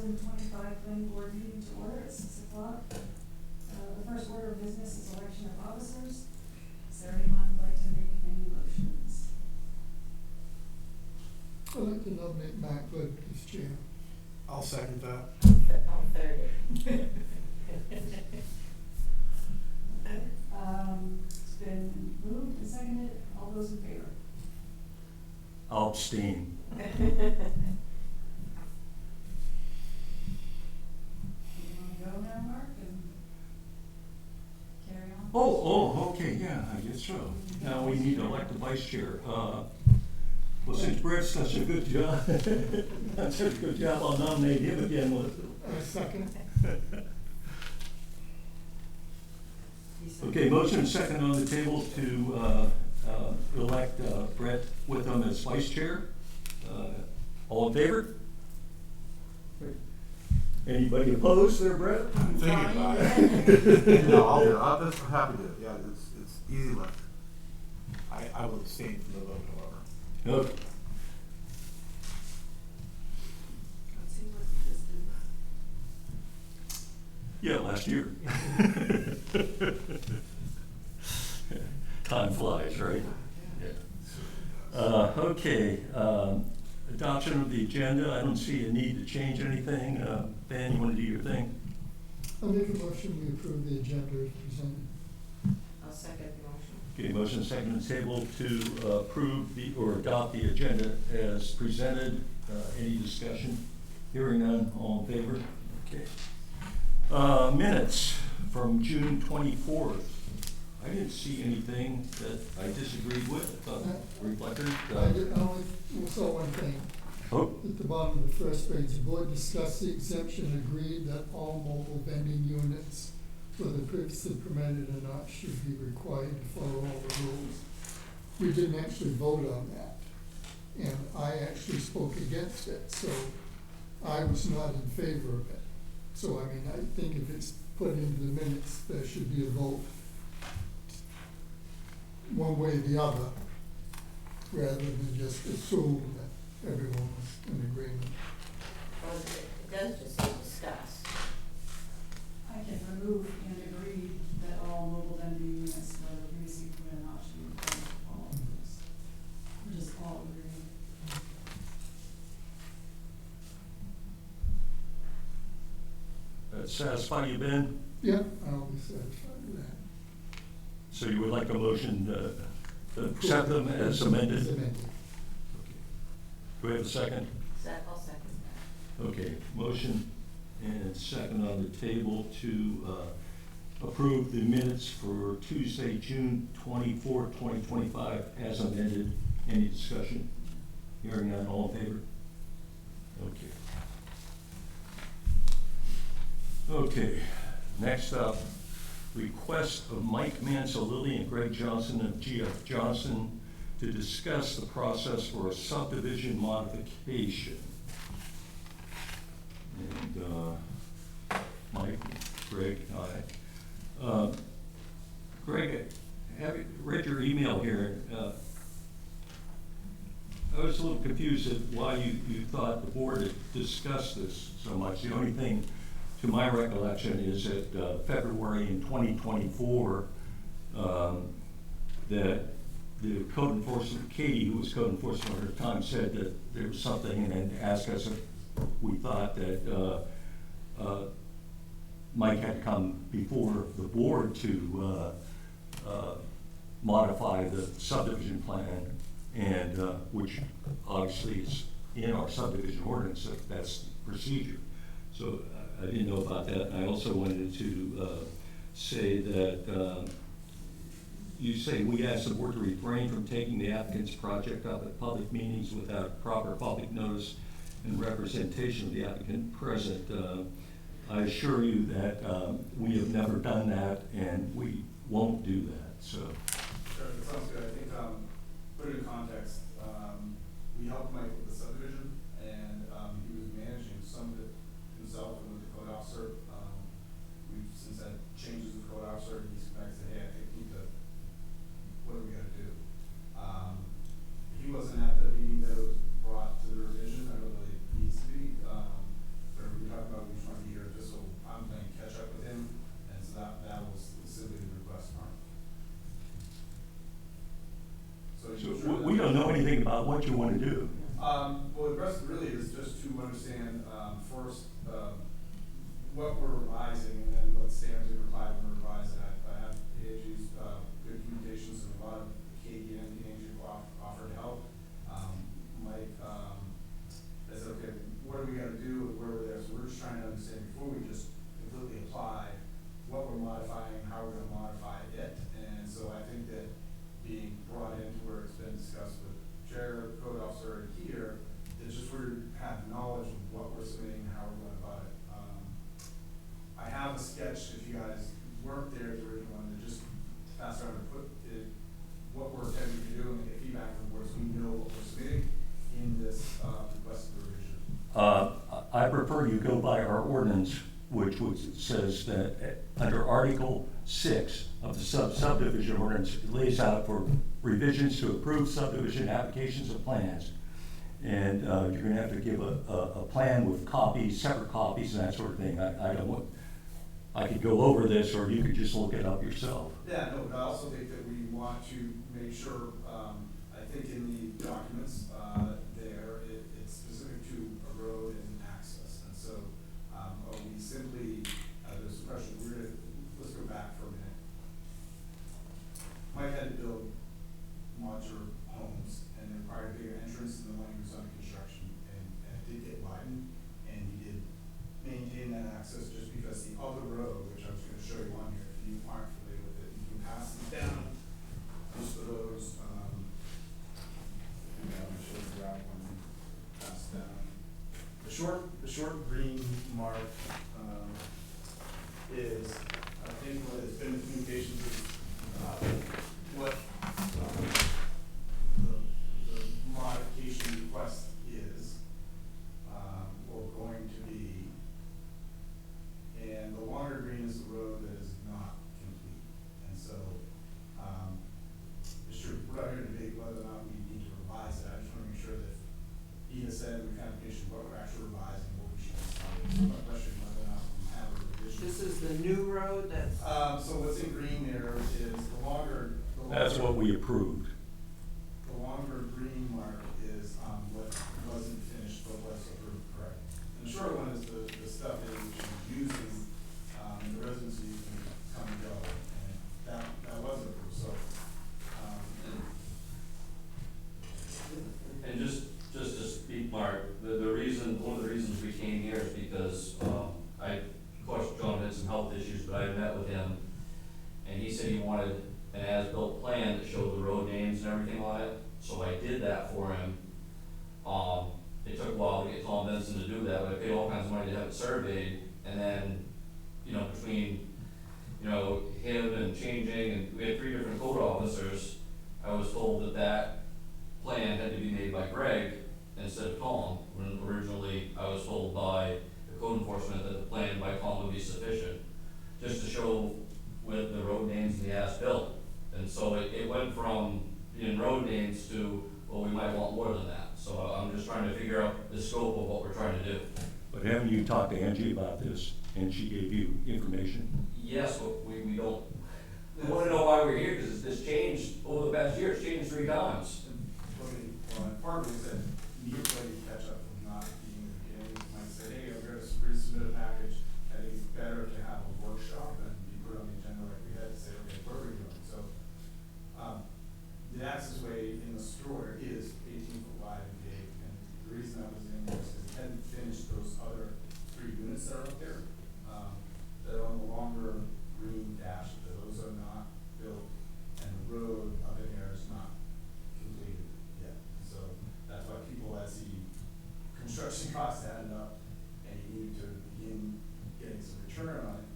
2025 planning board meeting to order at 6 o'clock. The first order of business is election of officers. Is there anyone who would like to make any motions? I'd like to nominate Matt Good as chair. I'll second that. I'll third it. It's been moved and seconded. All those in favor? I'll abstain. You want to go now, Mark, and carry on? Oh, okay, yeah, I guess so. Now we need to elect a vice chair. Well, since Brett's done such a good job, done such a good job, I'll nominate him again. Second. Okay, motion and second on the table to elect Brett Witham as vice chair. All in favor? Anybody opposed there, Brett? I'm thinking about it. No, I'll do it. I'm happy to. Yeah, it's easy lift. I will abstain from the vote, however. Okay. It seems like we just did that. Yeah, last year. Time flies, right? Yeah. Okay, adoption of the agenda. I don't see a need to change anything. Ben, you want to do your thing? I'll make a motion, we approve the agenda as presented. I'll second the motion. Okay, motion second on the table to approve or adopt the agenda as presented. Any discussion? Hearing none, all in favor? Okay. Minutes from June 24th. I didn't see anything that I disagreed with. I thought reflected. I only saw one thing. Oh, At the bottom of the first page, the board discussed the exemption and agreed that all mobile vending units, whether previously permitted or not, should be required to follow all the rules. We didn't actually vote on that, and I actually spoke against it, so I was not in favor of it. So, I mean, I think if it's put into the minutes, there should be a vote one way or the other, rather than just assume that everyone was in agreement. Well, it does just say discuss. I can remove and agree that all mobile vending units, whether previously permitted or not, should be required to follow the rules. We're just all agreeing. that satisfy you, Ben? Yeah, I'll be satisfied with that. So you would like a motion to accept them as amended? As amended. Do we have a second? I'll second that. Okay, motion and second on the table to approve the minutes for Tuesday, June 24, 2025 as amended. Any discussion? Hearing none, all in favor? Okay, next up, request of Mike Mansalili and Greg Johnson of GF Johnson to discuss the process for a subdivision modification. And Mike, Greg, hi. Greg, have you read your email here? I was a little confused at why you thought the board had discussed this so much. The only thing, to my recollection, is that February in 2024, that the code enforcement, Katie, who was code enforcement at the time, said that there was something and then asked us if we thought that Mike had to come before the board to modify the subdivision plan, and which obviously is in our subdivision ordinance, that's the procedure. So I didn't know about that. I also wanted to say that you say we asked the board to refrain from taking the applicant's project up at public meetings without proper public notice and representation of the applicant present. I assure you that we have never done that, and we won't do that. So. Sure, that sounds good. I think, put it in context, we helped Mike with the subdivision, and he was managing some of it himself and with the code officer. We've since had changes with the code officer, and he's come back and said, hey, I think we need to, what are we gonna do? He wasn't at the meeting that was brought to the revision. I don't know that it needs to be, but we talked about what you want to do. Well, the rest really is just to understand, first, what we're revising and then what standards we require when we're revising. I have AG's, good communications and a lot of Katie and Angie who offered to help. Mike, I said, okay, what are we gonna do and where we're there? So we're just trying to understand before we just completely apply what we're modifying, how we're gonna modify it. And so I think that being brought into where it's been discussed with chair, code officer, and here, it's just we have knowledge of what we're submitting and how we're going about it. I have a sketch, if you guys weren't there, the original one, that just pass around and put it, what we're intending to do and get feedback from the board, so we know what we're submitting in this, requested revision. I prefer you go by our ordinance, which says that under Article 6 of the subdivision ordinance, it lays out for revisions to approved subdivision applications and plans. And you're gonna have to give a plan with copies, separate copies and that sort of thing. I don't want, I could go over this, or you could just look it up yourself. Yeah, no, but I also think that we want to make sure, I think in the documents, there, it's specific to a road and access. And so, we simply, there's a question, let's go back for a minute. Mike had to build modular homes and then required a bigger entrance than the one he was under construction. And it did get widened, and he did maintain that access just because the other road, which I was gonna show you on here, if you aren't familiar with it, you can pass them down. Just the roads, I'm gonna show you the route one, pass down. The short green mark, is, I think what has been in communications is, what, the modification request is, or going to be. And the longer green is the road that is not complete. And so, it's true, we're not here to debate whether or not we need to revise it. I just wanna make sure that he has said in the application what we're actually revising, what we should be starting. So my question whether or not we have a revision. This is the new road that's, So what's in green there is the longer. That's what we approved. The longer green mark is, what wasn't finished but was approved, correct? And the short one is the stuff that you're using, the residents are using come and go, and that wasn't approved, so, And just to speak, Mark, the reason, one of the reasons we came here is because, of course, John had some health issues, but I met with him, and he said he wanted an as-built plan that showed the road names and everything on it, so I did that for him. It took a while to get Tom Benson to do that, but I paid all kinds of money to have it surveyed, and then, between, him and changing, and we had 3 different code officers, I was told that plan had to be made by Greg instead of Tom, when originally I was told by the code enforcement that the plan by Tom would be sufficient, just to show with the road names and the as-built. And so it went from being road names to, well, we might want more than that. So I'm just trying to figure out the scope of what we're trying to do. But haven't you talked to Angie about this, and she gave you information? Yes, but we don't, we wanna know why we're here, because it's changed over the past year, it's changed 3 times. part of it is that you need to play catch up from not being in the beginning. You might say, hey, I'm gonna resubmit a package. I think it's better to have a workshop and be put on the agenda like we had to say, okay, what are we doing? So, the access way in the store is 18-foot wide and big, and the reason I was in there is because we hadn't finished those other 3 units that are up there. They're on the longer green dash, those are not built, and the road up in there is not completed yet. So that's why people, as the construction costs added up, and you need to begin getting some return on it,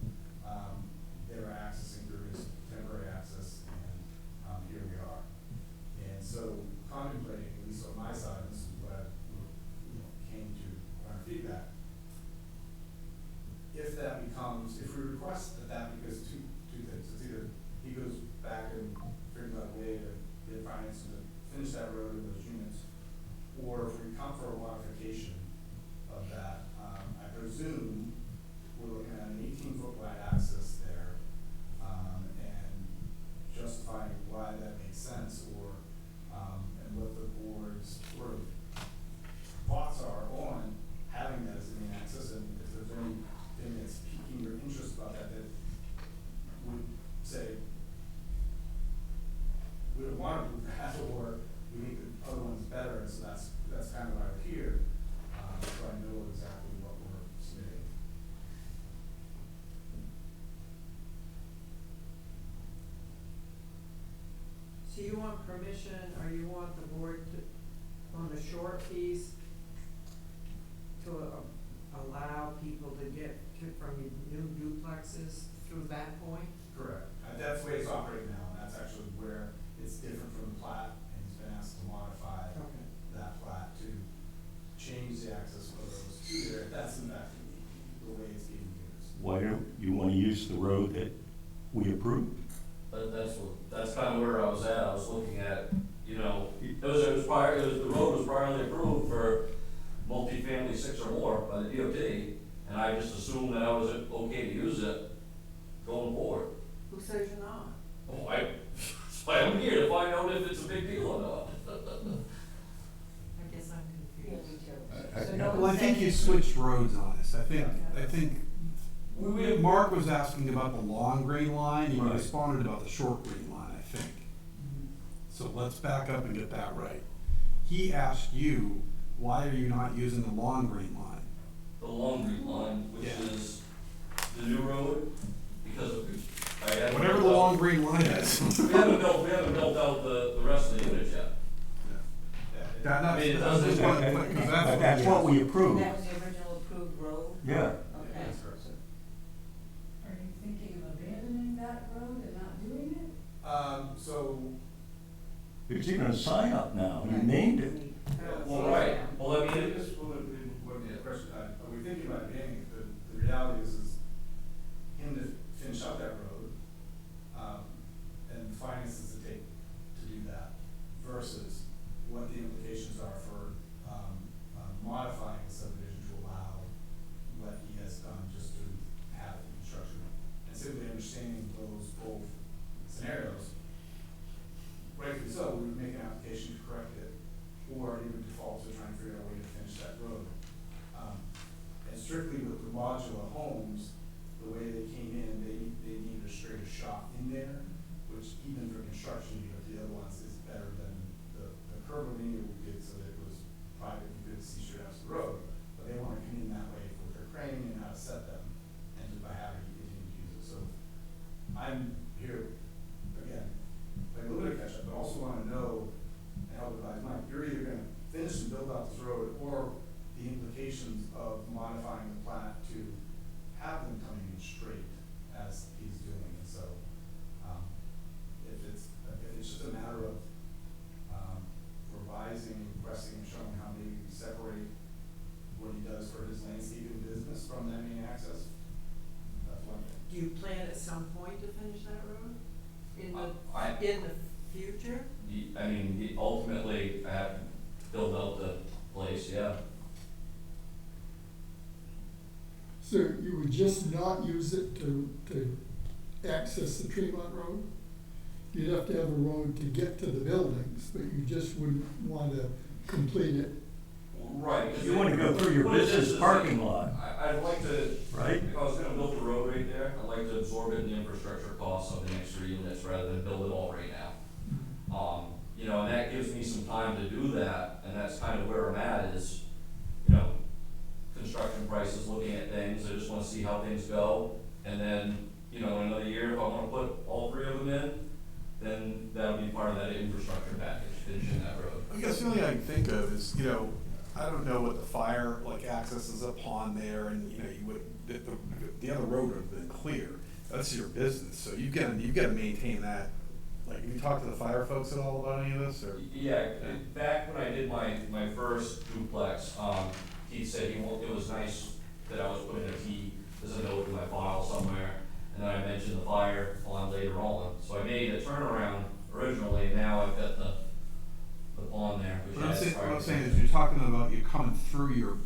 they were accessing through this temporary access, and here we are. And so contemplating, at least on my side, this is what I came to our feedback. If that becomes, if we request that because two things, it's either he goes back and figures out a way to get financing to finish that road in those units, or if we come for a modification of that, I presume we're looking at an 18-foot wide access there, and justifying why that makes sense, or, and what the board's you want permission, or you want the board to, on the short piece, to allow people to get to, from new duplexes through that point? Correct. That's the way it's operating now, and that's actually where it's different from the plat, and he's been asked to modify that plat to change the access photos to there. That's in fact the way it's being used. Why don't you want to use the road that we approved? But that's kind of where I was at. I was looking at, you know, the road was priorly approved for multifamily 6 or more by the DOT, and I just assumed that I was okay to use it going forward. Who says you're not? Oh, that's why I'm here, to find out if it's a big deal or not. I guess I'm Yeah, confused. me I- too. So I- no Well, one I think said- you switched roads on us. I think We- Mark was asking about the long green line, and you Right. responded about the short green line, I think. So let's back up and get that right. He asked you, why are you not using the long green line? The long green line, which Yeah. is the new road, because of, I haven't Whatever the built out- long green line is. We haven't built out the rest of the units yet. That, I mean, it that's doesn't- just one, because But that's what we And approved. that was the original approved road? Yeah. Okay. That's correct. Are you thinking of abandoning that road and not doing it? So, There's even a sign up now. You named it. Well, right, well, I I mean, just would be a question, are we thinking about banning it? The reality is him to finish out that road, and the finances to take to do that versus what the implications are for, modifying the subdivision to allow what he has done just to have construction. And simply understanding those both scenarios, rightfully so, we would make an application to correct it, or he would default to trying to figure out a way to finish that road. And strictly with the modular homes, the way they came in, they needed a straighter shot in there, which even for construction, you know, the other ones is better than the curb linear we did, so that it was private, you could see straight out to the road. But they wanna come in that way with their crane and how to set them, and just by having you continue to use it. So I'm here, again, like a little bit of catch up, but also wanna know and help advise Mike, you're either gonna finish and build out this road, or the implications of modifying the plat to have them coming in straight as he's doing, and so, if it's just a matter of, revising, requesting, and showing how maybe we separate what he does for his landscaping business from that main access, that's one thing. Do you plan at some point to finish that road? In I- the future? I mean, ultimately, I have to build out the place, yeah. So you would just not use it to access the Tremont Road? You'd have to have a road to get to the buildings, but you just wouldn't want to complete it. Right. 'cause You want to go through your what it is business is parking that lot, I'd like to, right? if I was gonna build the road right there, I'd like to absorb it in the infrastructure costs of the next 3 units rather than build it all right now. You know, and that gives me some time to do that, and that's kind of where I'm at is, you know, construction prices, looking at things, I just wanna see how things go. And then, you know, in another year, if I wanna put all 3 of them in, then that'll be part of that infrastructure package, finishing that road. I guess the only thing I can think of is, you know, I don't know what the fire, like, access is upon there, and, you know, you would, the other road would have been clear. That's your business, so you've gotta maintain that. Like, have you talked to the fire folks at all about any of this, or? Yeah, back when I did my first duplex, he said it was nice that I was putting a key, there's a note in my file somewhere, and then I mentioned the fire on later on. So I made a turnaround originally, and now I've got the pond there, which What I'm has saying, fire. what I'm saying is, you're talking about you coming through your,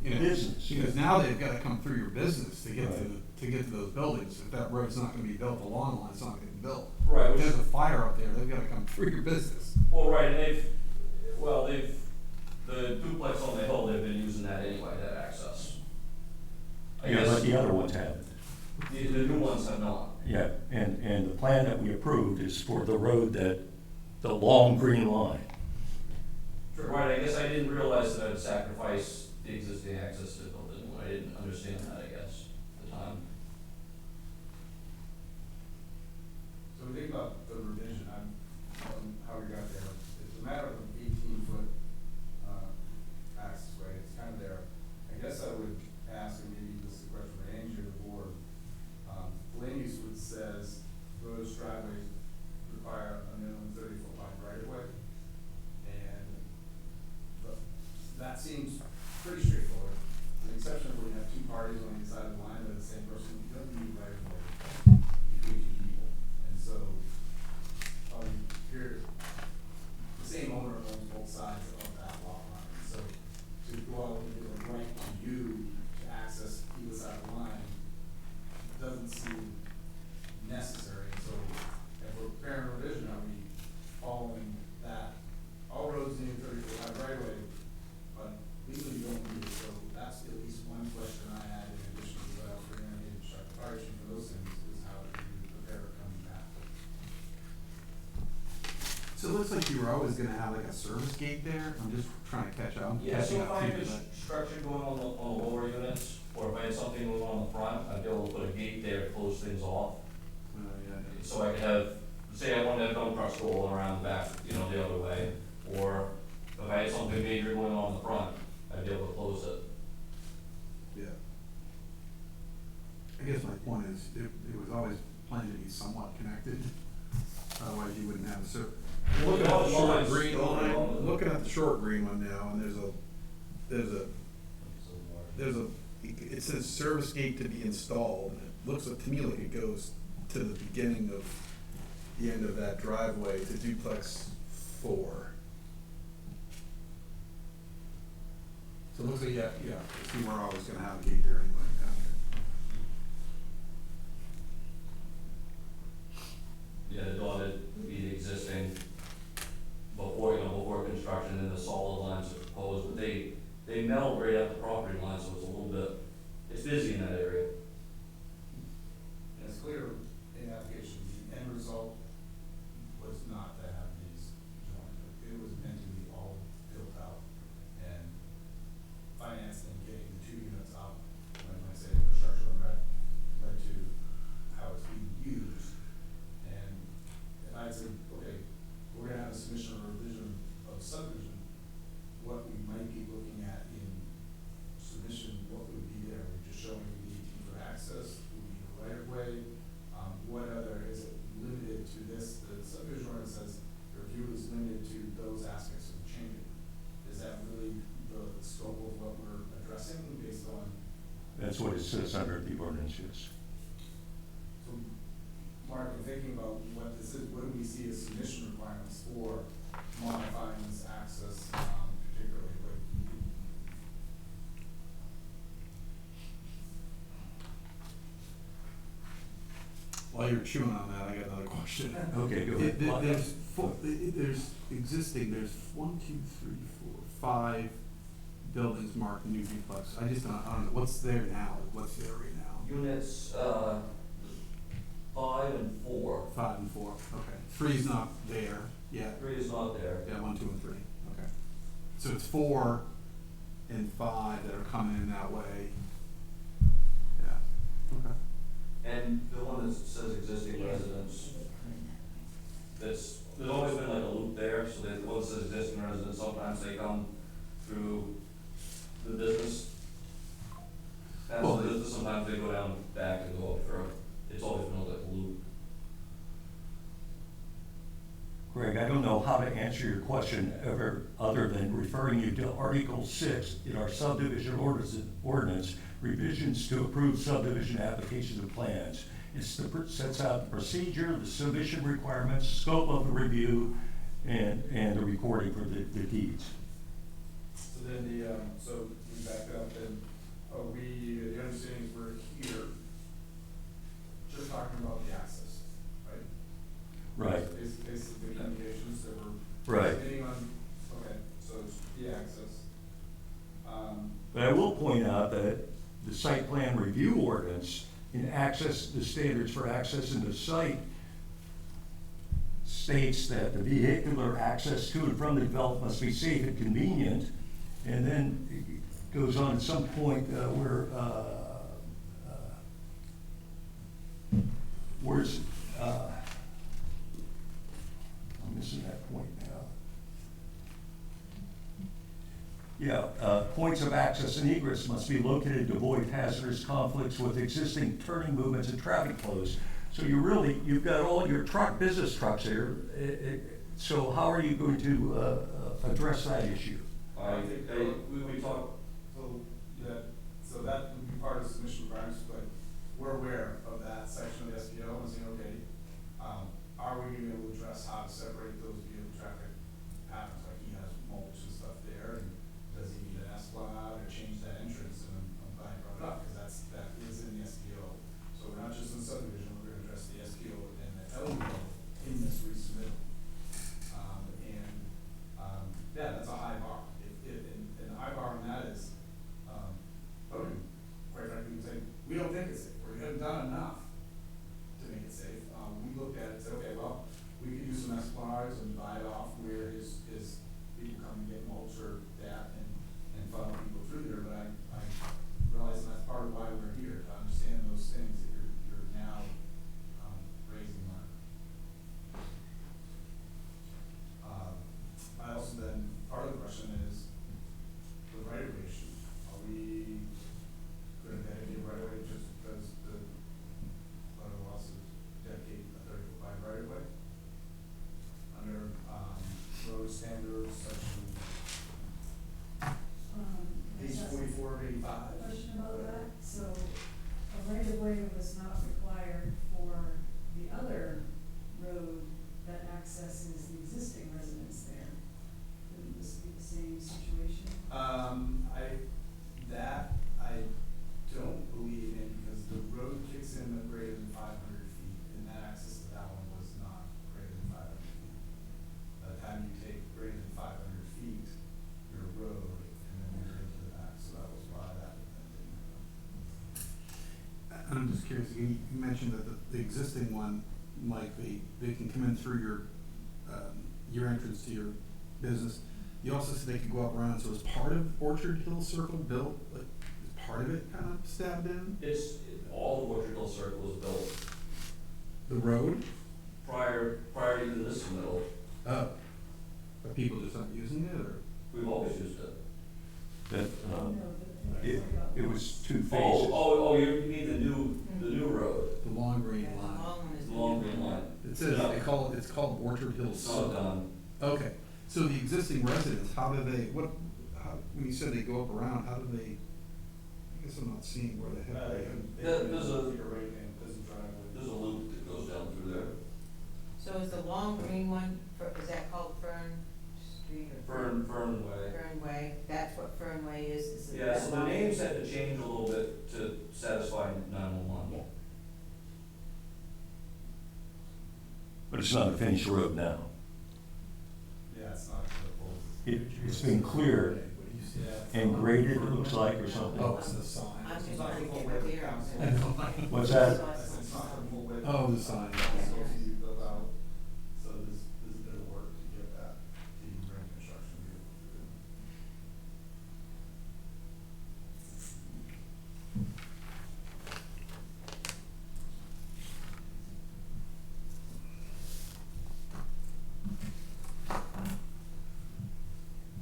you know. Business. Because now they've gotta come through your business to get to, Right. to get to those buildings. If that road's not gonna be built, the long line's not gonna be built. Right, If which there's is, a fire up there, they've gotta come through your business. well, right, and the duplex on the hill, they've been using that anyway, that access. I Yeah, guess but the other ones haven't. the new ones have not. Yeah, and the plan that we approved is for the road the long green line. Right, I guess I didn't realize that I'd sacrifice the existing access to build it, I didn't understand that, I guess, at the time. So we think about the revision, how looks like you were always gonna have like a service gate there, I'm just trying to catch up, I'm Yeah, so catching if up I to had you, construction going on the lower units, or if I had something going on the front, I'd be able to put a gate there to close things off. yeah. So I could have, say I wanted to have dump trucks go around the back, you know, the other way, or if I had something major going on in the front, I'd be able to close it. Yeah. I guess my point is, it was always planned to be somewhat connected, otherwise you wouldn't have a looking at the short green line, looking at the short green one now, and it says service gate to be installed, and it looks to me like it goes to the beginning of the end of that driveway to duplex 4. So it looks like, yeah, see, we're always gonna have a gate there anyway, down here. Yeah, the dotted would be the existing before construction, and the solid lines are proposed, but they meld right at the property line, so it's a little bit, it's busy in that area. And it's clear in application, the end result was not to have these joined. It was meant to be all built out and financed and getting the 2 units up. When I say infrastructure led to how it's being used. And if I said, okay, we're gonna have a submission or revision of subdivision, what we might be looking at in submission, what would be there? We're just showing we need for access, we need a right of way. What other, is it limited to this? The subdivision ordinance says the review is limited to those aspects of the changing. Is that really the scope of what we're addressing based on? That's what it says under the ordinance, yes. So, Mark, in thinking about what this is, what do we see as submission requirements for modifying this access, particularly like? While you're chewing on that, I got another question. Okay, go ahead. There's existing, there's 1, 2, 3, 4, 5 buildings marked new duplex. I don't know, what's there now? What's there right now? Units, 5 and 4. 5 and 4, okay. 3's not there yet. 3 is not there. Yeah, 1, 2, and 3, okay. So it's 4 and 5 that are coming in that way. Yeah, okay. And the one that says existing residents, there's always been like a loop there, so the one that says existing residents, sometimes they come through the business. That's Well, the business, sometimes they go down back and go up further. It's always been like a loop. Greg, I don't know how to answer your question ever, other than referring you to Article 6 in our subdivision ordinance, revisions to approved subdivision applications and plans. It sets out the procedure, the submission requirements, scope of the review, and the recording for the deeds. So then so we back up and the understanding is we're here just talking about the access, right? Right. Basically communications that we're. Right. Hitting on, okay, so it's the access. But I will point out that the site plan review ordinance in the standards for access in the site states that the vehicular access to and from the development must be safe and convenient. And then it goes on at some point where's, I'm missing that point now. Yeah, points of access and egress must be located to avoid hazardous conflicts with existing turning movements and traffic flows. So you've got all your business trucks here. So how are you going to address that issue? I think we talked, so that would be part of the submission requirements, but we're aware of that section of the SPO and saying, okay, are we gonna be able to address how to separate those vehicle traffic patterns? Like he has mulch and stuff there, and does he need an esplanade or change that entrance? And I'm glad you brought it up, because that is in the SPO. So we're not just in subdivision, we're gonna address the SPO and the LUO in this resubmittal. Yeah, that's a high bar. And the high bar on that right of way was not required for the other road that accesses the existing residence there, wouldn't this be the same situation? I don't believe in, because the road kicks in at greater than 500 feet, and that access to that one was not greater than 500 feet. By the time you take greater than 500 feet, you're a road, and then you're into the back, so that was why that didn't happen. I'm just curious, you mentioned that the existing one, Mike, they can come in through your entrance to your business. You also said they could go up around, so is part of Orchard Hill Circle built, like, is part of it kind of stabbed in? All of Orchard Hill Circle was built The road? prior to even this middle. Oh. But people just aren't using it, or? We've always used it. That, No, it was two phases. Oh, you mean the new road, The long green Yeah, the line. long one is. the long green line. It says, it's called Orchard Hill It's not Circle. done. Okay, so the existing residents, how do they, when you said they go up around, how do they, I guess I'm not seeing where the heck they. There's a driveway. There's a loop that goes down through there. So is the long green one, is that called Fern Street or? Fern Way. Fern Way, that's what Fern Way is it Yeah, that so the long? names had to change a little bit to satisfy 911. But it's not a finished road now. Yeah, it's not the full. It's been cleared Yeah. and graded, it looks like, or something. Oh, it's the sign. I'm just It's not trying the to full get width clear. of council. What's that? It's not the full width. Oh, the sign. It's supposed to be built out, so there's a bit of work to get that, to even bring construction vehicles through.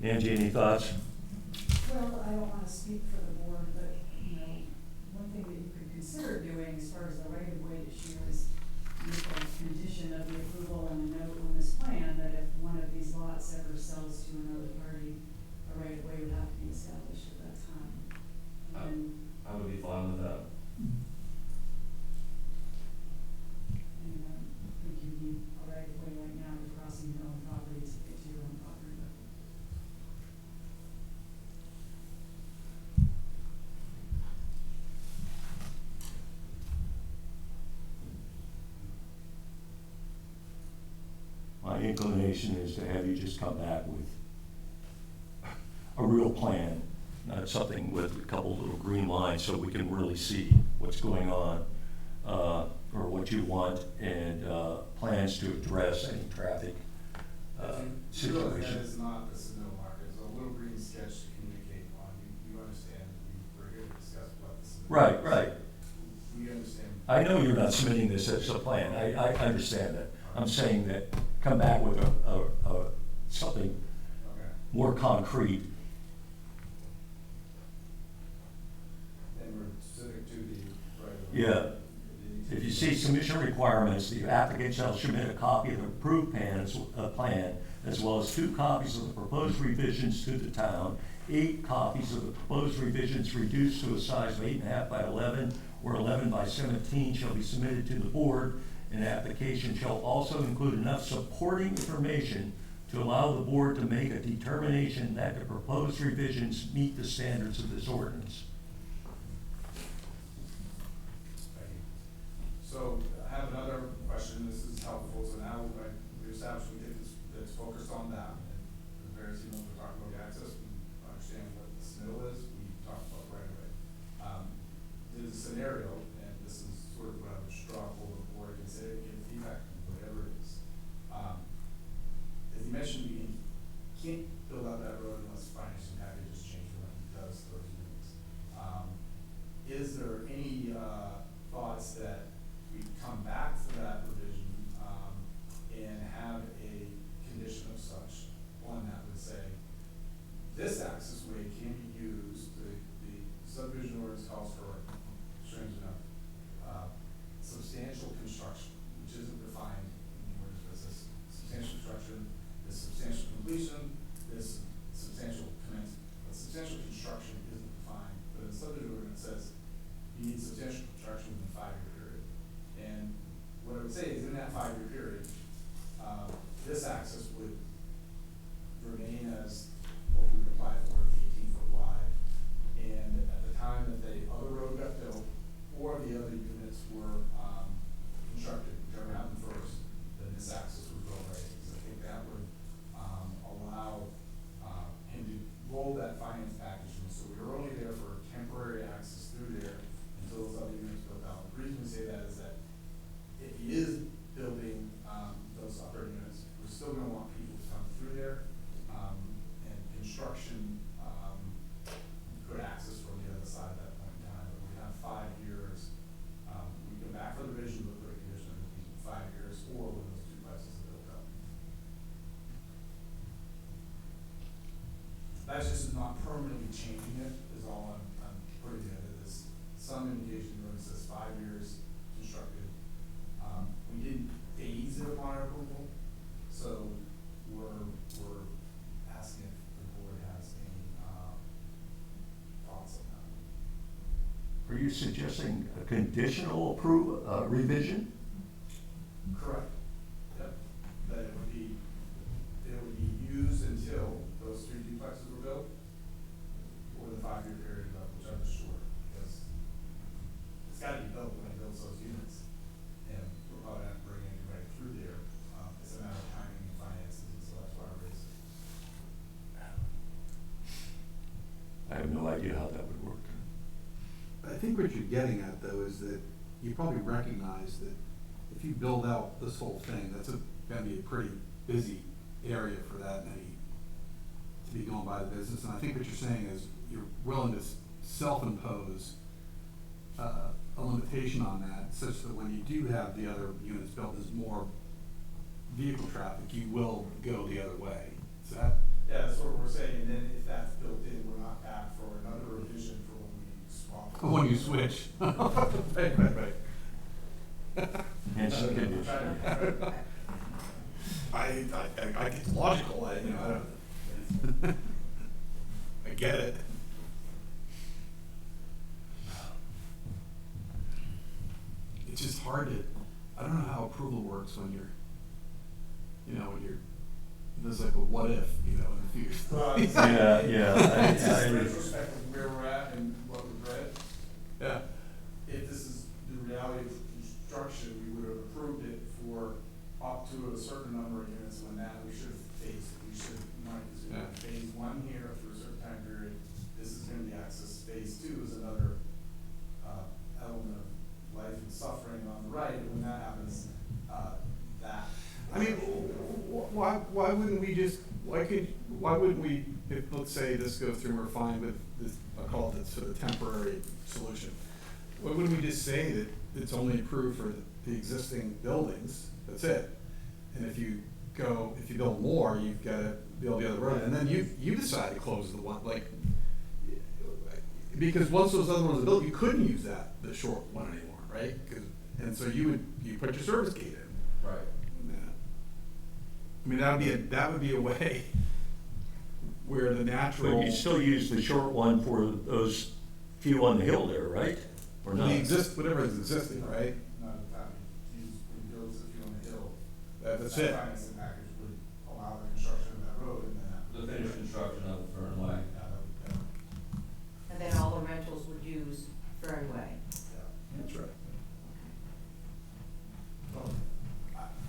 Angie, any thoughts? Well, I don't wanna speak for the board, but, one thing that you could consider doing as far as the right of way issue is make a condition of the approval and a note on this plan that if one of these lots ever sells to another party, a right of way would have to be established at that time. And, I would be fine with that. and, I think you need a right of way right now, you're crossing your own property to get to your own property. My inclination is to have you just come back with a real plan, not something with a couple little green lines so we can really see what's going on, or what you want, and plans to address any traffic You realize that situation. is not the submittal marker, it's a little green sketch to communicate on, you understand, we're here to discuss what the submittal. Right, is. right. We understand. I know you're not submitting this as a plan, I understand that. I'm saying that come back with something Okay, more concrete. and we're specific to the right of. Yeah. If you see submission requirements, the applicant shall submit a copy of the approved plan, as well as 2 copies of the proposed revisions to the town, 8 copies of the proposed revisions reduced to a size of 8.5 by 11 or 11 by 17 shall be submitted to the board. An application shall also include enough supporting information to allow the board to make a determination that the proposed revisions meet the standards of this ordinance. Thank you. So I have another question, this is helpful, so now we established we get this, that's focused on that, and the various emails we talked about the access, we understand what the submittal is, we talked about right away. There's a scenario, and this is sort of what I would straw for the board, consider, give feedback, whatever it is. As you mentioned, we can't build out that road unless financing packages change from when it does those units. Is there any, thoughts that we come back to that provision, and have a condition of such, one that would say, this access way can be used, the subdivision ordinance calls for, strange enough, substantial construction, which isn't defined in the ordinance, but it says substantial construction, there's substantial completion, there's substantial commencement. But substantial construction isn't defined, but the subdivision ordinance says you need substantial construction would say is in that 5-year period, this access would remain as what we would apply for, 18-foot wide. And at the time that the other road got built, or the other units were, constructed, whichever happened first, then this access would go right. So I think that would, allow, him to roll that finance package in. So we were only there for temporary access through there until those other units built out. The reason we say that is that if he is building, those upper units, we're still gonna want people to come through there, and construction, could access from the other side at that point in time. But we have 5 years, we go back for the revision, look at the condition, it'd be 5 years, or when those duplexes are built up. That's just not permanently changing it, is all I'm putting in it. There's some indication when it says 5 years constructed. We didn't phase it upon our approval, so we're asking if the board has any, thoughts on that. Are you suggesting a conditional revision? Correct. Yep. That it would be used until those 3 duplexes were built, or the 5-year period of whichever's shorter, because it's gotta be built when it builds those units. And we're probably not bringing anybody through there, it's a matter of timing and finances, and so that's why I raised it. I have no idea how that would work. I think what you're getting at, though, is that you probably recognize that if you build out this whole thing, that's gonna be a pretty busy area for that many to be going by the business. And I think what you're saying is you're willing to self-impose a limitation on that, such that when you do have the other units built, there's more vehicle traffic, you will go the other way. Is that? Yeah, that's what we're saying, and then if that's built in, we're not back for another revision for when we swap. When you switch. Right. Hence the condition. I it's logical, I don't, I get it. It's just hard to, I don't know how approval works when there's like a what if, in the future. It's just I- retrospect of where we're at and what we've read. Yeah. If this is the reality of construction, we would have approved it for up to a certain number of units. When that, we should have phased, phase 1 here for a certain time period. This is gonna be access. Phase 2 is another, element of life and suffering on the right, and when that happens, that. I mean, why wouldn't we just, why wouldn't we, if, let's say this goes through and we're fine with this, I'll call it this sort of temporary solution. Why wouldn't we just say that it's only approved for the existing buildings, that's it? And if you build more, you've gotta build the other road, and then you decide to close the one, like, because once those other ones are built, you couldn't use the short one anymore, right? And so you put your service gate in. Right. Yeah. I mean, that would be a way where the natural. But you still use the short one for those few on the hill there, right? Or not? Whatever is existing, right? Not at the time, when he builds a few on the hill. That's that it. financing package would allow the construction of that road, and then that. The finished construction of Fernway. And then all the rentals would use Fernway. That's right. Well,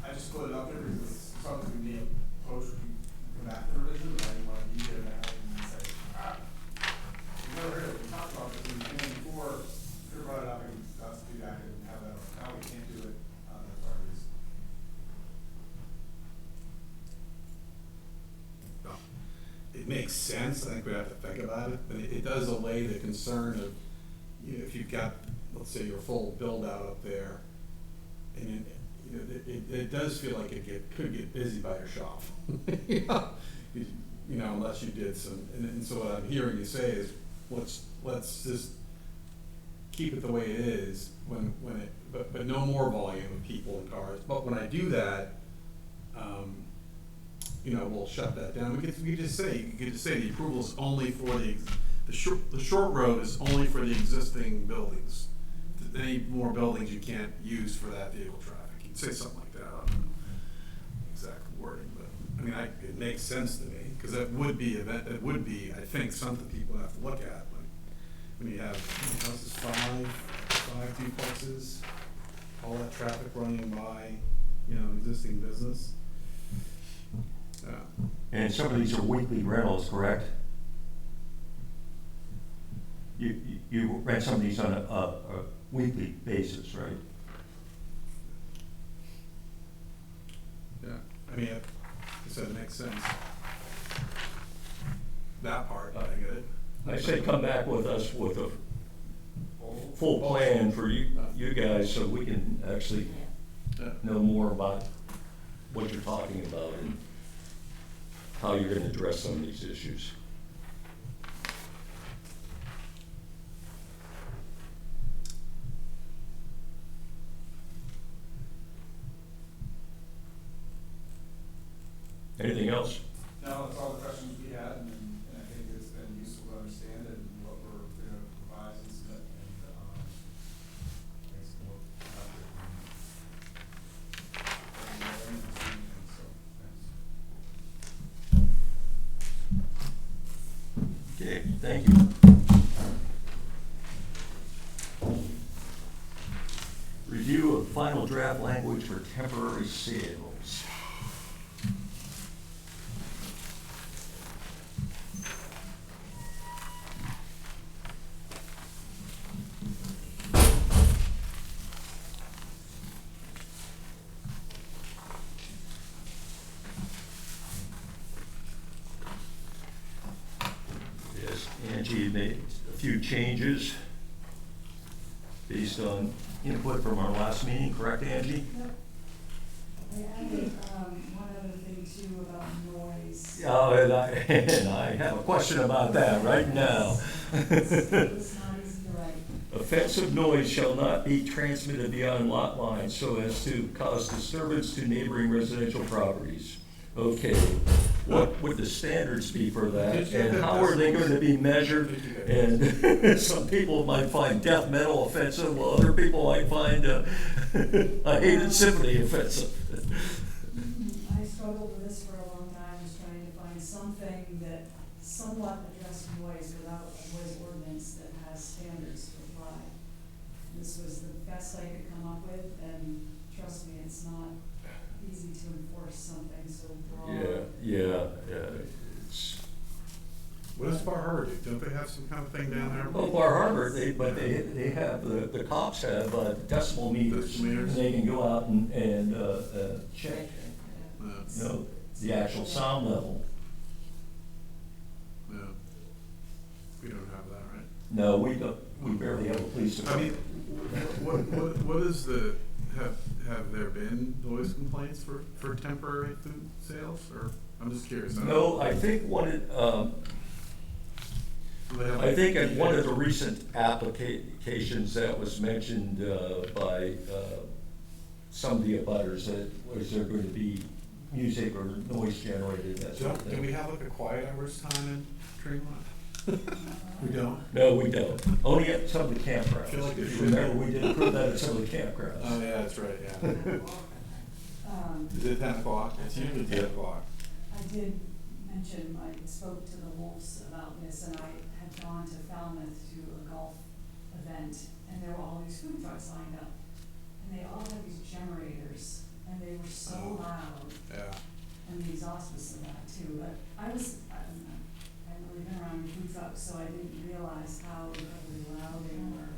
I just put it up there because it's something we may approach when we come back to the revision, but I didn't want to be there now and say, we never heard it, we talked about this, we came in before, could have brought it up and got some feedback and have that, now we can't do it, that's why it is. It makes sense, I think we have to think about it, but it does allay the concern of, if you've got, let's say, your full build out up there, and it does feel like could get busy by your shop. Unless you did some, and so what I'm hearing you say is, let's just keep it the way it is but no more volume of people and cars. But when I do that, we'll shut that down. You could just say the approval is only for the short road is only for the existing buildings. Any more buildings you can't use for that vehicle traffic. You should say something like that, I don't know the exact wording, but, I mean, it makes sense to me, because it would be, I think, something people have to look at, like, when you have, how many houses, five duplexes, all that traffic running by, existing business. Yeah. And some of these are weekly rentals, correct? You rent some of these on a weekly basis, right? Yeah, I mean, like I said, it makes sense. That part, I get it. I say come back with us with a full plan for you guys, so we can actually Yeah. know more about what you're talking about and how you're gonna address some of these issues. Anything else? No, that's all the questions we had, and I think it's been useful to understand it and what we're gonna revise and submit, and, thanks for so, thanks. Okay, thank you. Review of final draft language for temporary sales. Yes, Angie made a few changes based on input from our last meeting, correct, Angie? Yep. I added, one other thing too about noise. Oh, and I have a question about that right now. It's not easy to write. Offensive noise shall not be transmitted beyond lot lines so as to cause disturbance to neighboring residential properties. Okay, what would the standards be for that, and how are they going to be measured? And some people might find death metal offensive, while other people might find a hated symphony offensive. I struggled with this for a long time, was trying to find something that somewhat addressed noise without a noise ordinance that has standards to apply. This was the best I could come up with, and trust me, it's not easy to enforce something so broad. Yeah. It's, What does Bar Harbor do? Don't they have some kind of thing down there? well, Bar Harbor, they have, the cops have decimal meters. Decimeters. And they can go out and check, Yeah. the actual sound level. Yeah. We don't have that, right? No, we don't, we barely have a police I department. mean, what is have there been noise complaints for temporary food sales, or, I'm just curious. No, I think I think in one of the recent applications that was mentioned by some of the abutters, that was there going to be music or noise generated, that sort of Do thing. we have like a quiet hours time in Tremont? We don't? No, we don't. Only at some of the campgrounds. I feel like there If you should remember, be. we did approve that at some of the campgrounds. Oh, yeah, that's right, yeah. Is it 10 o'clock? It's usually 10 o'clock. I did mention, I spoke to the Wolves about this, and I had gone to Falmouth to a golf event, and there were all these food trucks lined up. And they all had these generators, and they were so Oh. loud, Yeah. and the exhaust was so loud too, but I hadn't really been around food trucks, so I didn't realize how incredibly loud they were.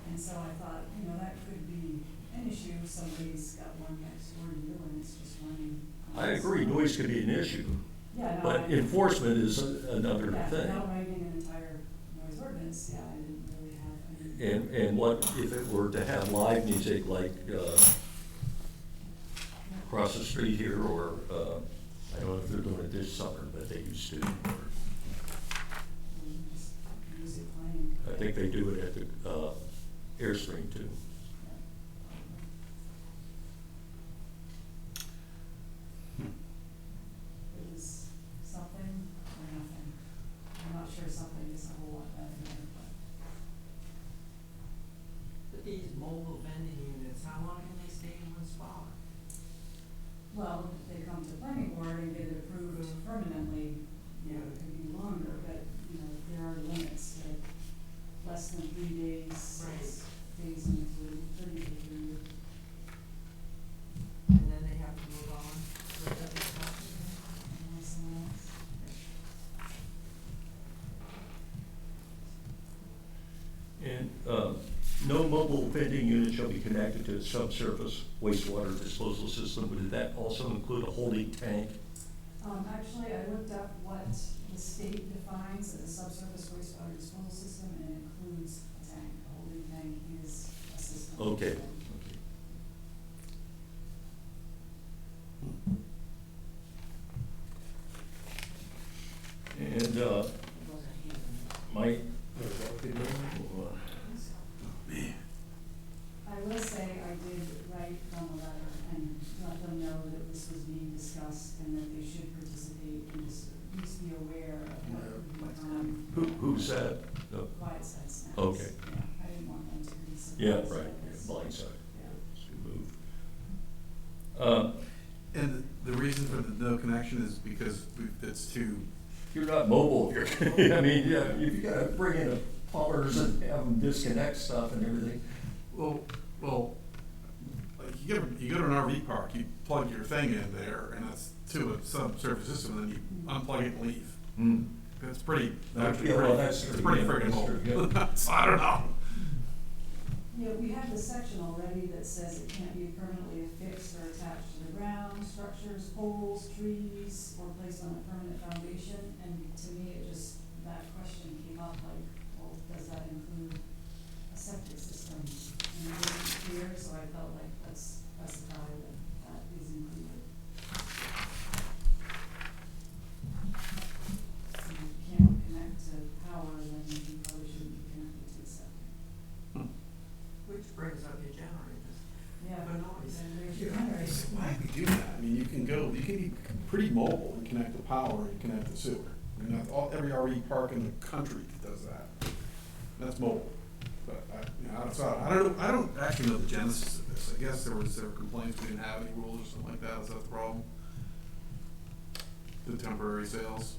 And so I thought, that could be an issue, if somebody's got one next door to you and it's just running. I agree, noise could be an issue, Yeah, no, but enforcement is another yeah, thing. without writing an entire noise ordinance, yeah, I didn't really have any. And what if it were to have live music like across the street here, or I don't know if they're doing it this summer, but they used to. Just music playing. I think they do it at the Airstream too. It was something or nothing. I'm not sure something is a whole lot better than But these mobile vending units, how long can they stay in one smaller. Well, if they come to planning board and get it approved permanently, you know, it could be longer, but, you know, there are limits to less than 3 days, 6 days into 30 day period. And then they have to move on to another property. Unless someone else. And no mobile vending unit shall be connected to a subsurface wastewater disposal system. Would that also include a holding tank? Actually, I looked up what the state defines as a subsurface wastewater disposal system, and it includes a tank. A holding tank is a system. Okay. And my, I will say I did write them a letter and let them know that this was being discussed and that they should participate and just at least be aware of what would be on who's that? No. quiet side snacks. Okay. Yeah, I didn't want them to be surprised. Yeah, by right, this. blindside. Yeah. Good move. And the reason for the no connection is because it's too, You're not mobile, if you're, I mean, yeah, if you gotta bring in a plumbers and have them disconnect stuff and everything. well, like you go to an RV park, you plug your thing in there, and that's to a subsurface system, and then you unplug it and leave. Hmm. That's pretty, Yeah, actually well, pretty, that's it's true, pretty yeah, friggin' that's true, old. yeah. So I don't know. Yeah, we have the section already that says it can't be permanently affixed or attached to the ground, structures, poles, trees, or placed on a permanent foundation, and to me, that question came up like, well, does that include a septic system? And it wasn't clear, so I felt like let's specify that that is included. So you can't connect to power, then you probably shouldn't be connected to a septic. Which brings up your generators. Yeah, For noise. then there's You your know, generator. why do we do that? I mean, you can be pretty mobile and connect to power and connect to sewer. I mean, every RV park in the country does that. That's mobile. But I don't actually know the genesis of this. I guess there were complaints we didn't have any rules or something like that. Is that the problem? The temporary sales?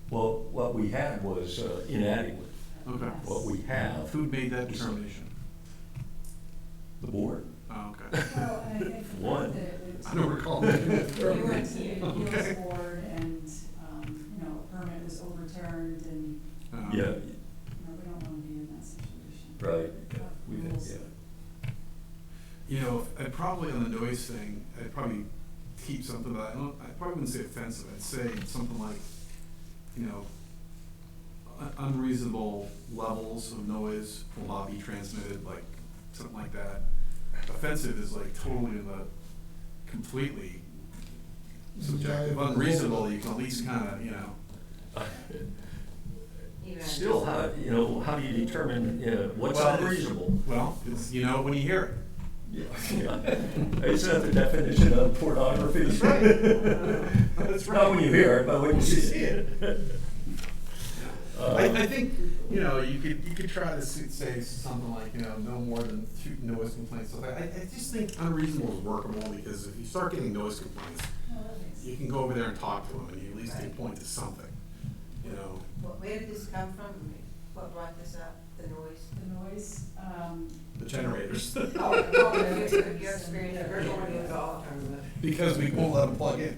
Well, what we had was inadequate. Okay. What we have, Who made that determination? the board. Oh, okay. Well, and I think the One. fact that it was. I don't recall. You making that went to the determination. appeals Okay. board and, you know, a permit was overturned and, Yeah, you know, we don't wanna be in that situation. right, yeah, we did, Rules. yeah. You know, I'd probably on the noise thing, I'd probably keep something that, I probably wouldn't say offensive, I'd say something like, you know, unreasonable levels of noise will not be transmitted, like, something like that. Offensive is like totally in the, completely subjective. Yeah. Unreasonable, you can at least kinda, you know. Even Still, how do you determine, what's Well, unreasonable? Well, it's, you know, when you hear it. Yeah, it's not the definition of pornography. That's right. That's right. Not when you hear it, but when you see it. I think, you know, you could try to say something like, you know, no more than 2 noise complaints. So I just think unreasonable is workable, because if you start getting noise complaints, No, that makes you can go over there and talk to them, and you at least can Right. point to something, you know. Where did this come from? What brought this up, the noise? The noise, The generators. Your experience, We're going to a golf tournament. Because we won't let them plug in.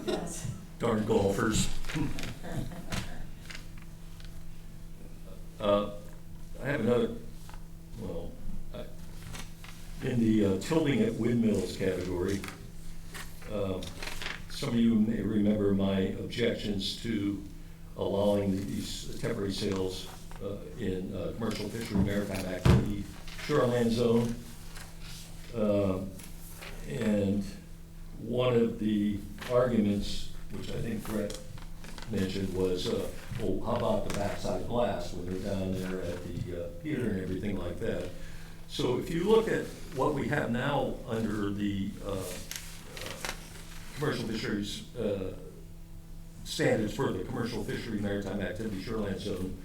yes. Darn golfers. I have another, in the tilting at windmills category, some of you may remember my objections to allowing these temporary sales in commercial fishery maritime activity shoreline zone. And one of the arguments, which I think Brett mentioned, was, well, how about the backside blast when they're down there at the pier and everything like that? So if you look at what we have now under the commercial fisheries standards for the commercial fishery maritime activity shoreline zone,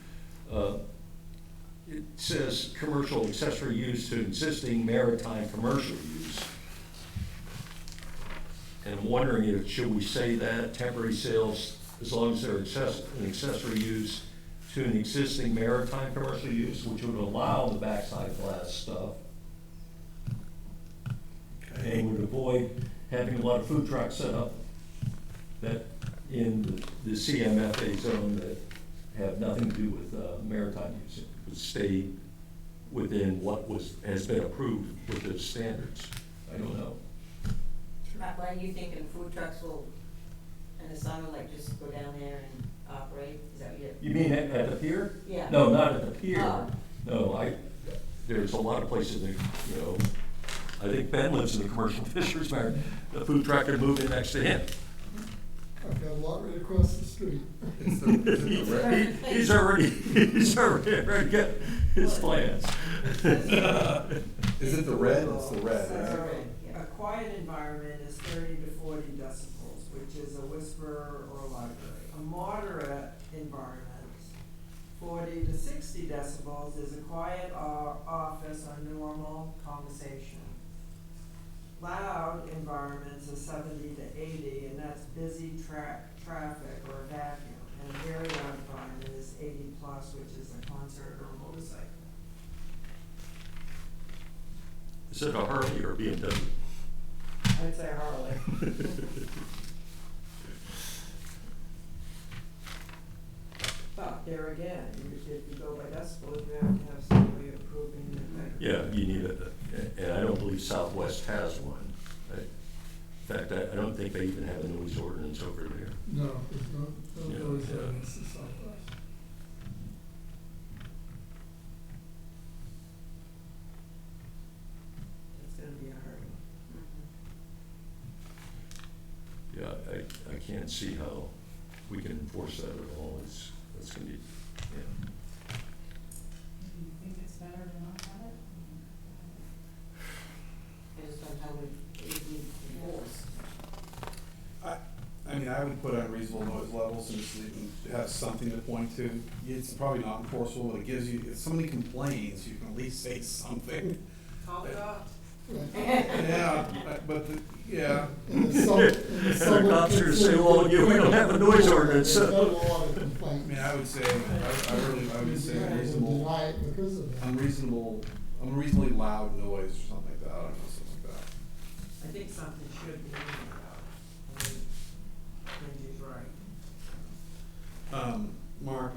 it says commercial accessory use to existing maritime commercial use. And I'm wondering if, should we say that temporary sales, as long as they're an accessory use to an existing maritime commercial use, which would allow the backside glass stuff, and would avoid having a lot of food trucks set up that in the CMFA zone that have nothing to do with maritime use. It would stay within what has been approved with those standards. I don't know. Why are you thinking food trucks will, in the summer, like just go down there and operate? Is that what You mean at the pier? Yeah. No, not at the pier. Oh. No, there's a lot of places that, you know, I think Ben lives in the commercial fisheries where the food truck could move in next to him. I've got a lot right across the street. Is it the red? He's already ready to get his plans. Is it the red? It's the red, So, right? a quiet environment is 30 to 40 decibels, which is a whisper or a library. A moderate environment, 40 to 60 decibels, is a quiet office or normal conversation. Loud environments are 70 to 80, and that's busy traffic or a vacuum. And a very loud environment is 80 plus, which is a concert or a motorcycle. Is it a Harley or a BMW? I'd say Harley. But there again, if you go by decibels, you have to have some way of proving that. Yeah, you need it, and I don't believe Southwest has one. In fact, I don't think they even have a noise ordinance over there. No, there's no Yeah, noise yeah. ordinance in Southwest. It's gonna be a hard one. Yeah, I can't see how we can enforce that at all. It's gonna be, yeah. Do you think it's better to not have it? I just don't know how it would be enforced. I mean, I would put unreasonable noise levels and just have something to point to. It's probably not enforceable, but it gives you, if somebody complains, you can at least say something. Call it off. Right. Yeah, but, yeah. And the Cops are gonna say, well, we don't have a noise ordinance. There's not a lot of I complaints. mean, I would say, I would say People reasonable, deny it because of that. unreasonably loud noise or something like that, I don't know, something like that. I think something should be in there though. I mean, Benji's right. Mark,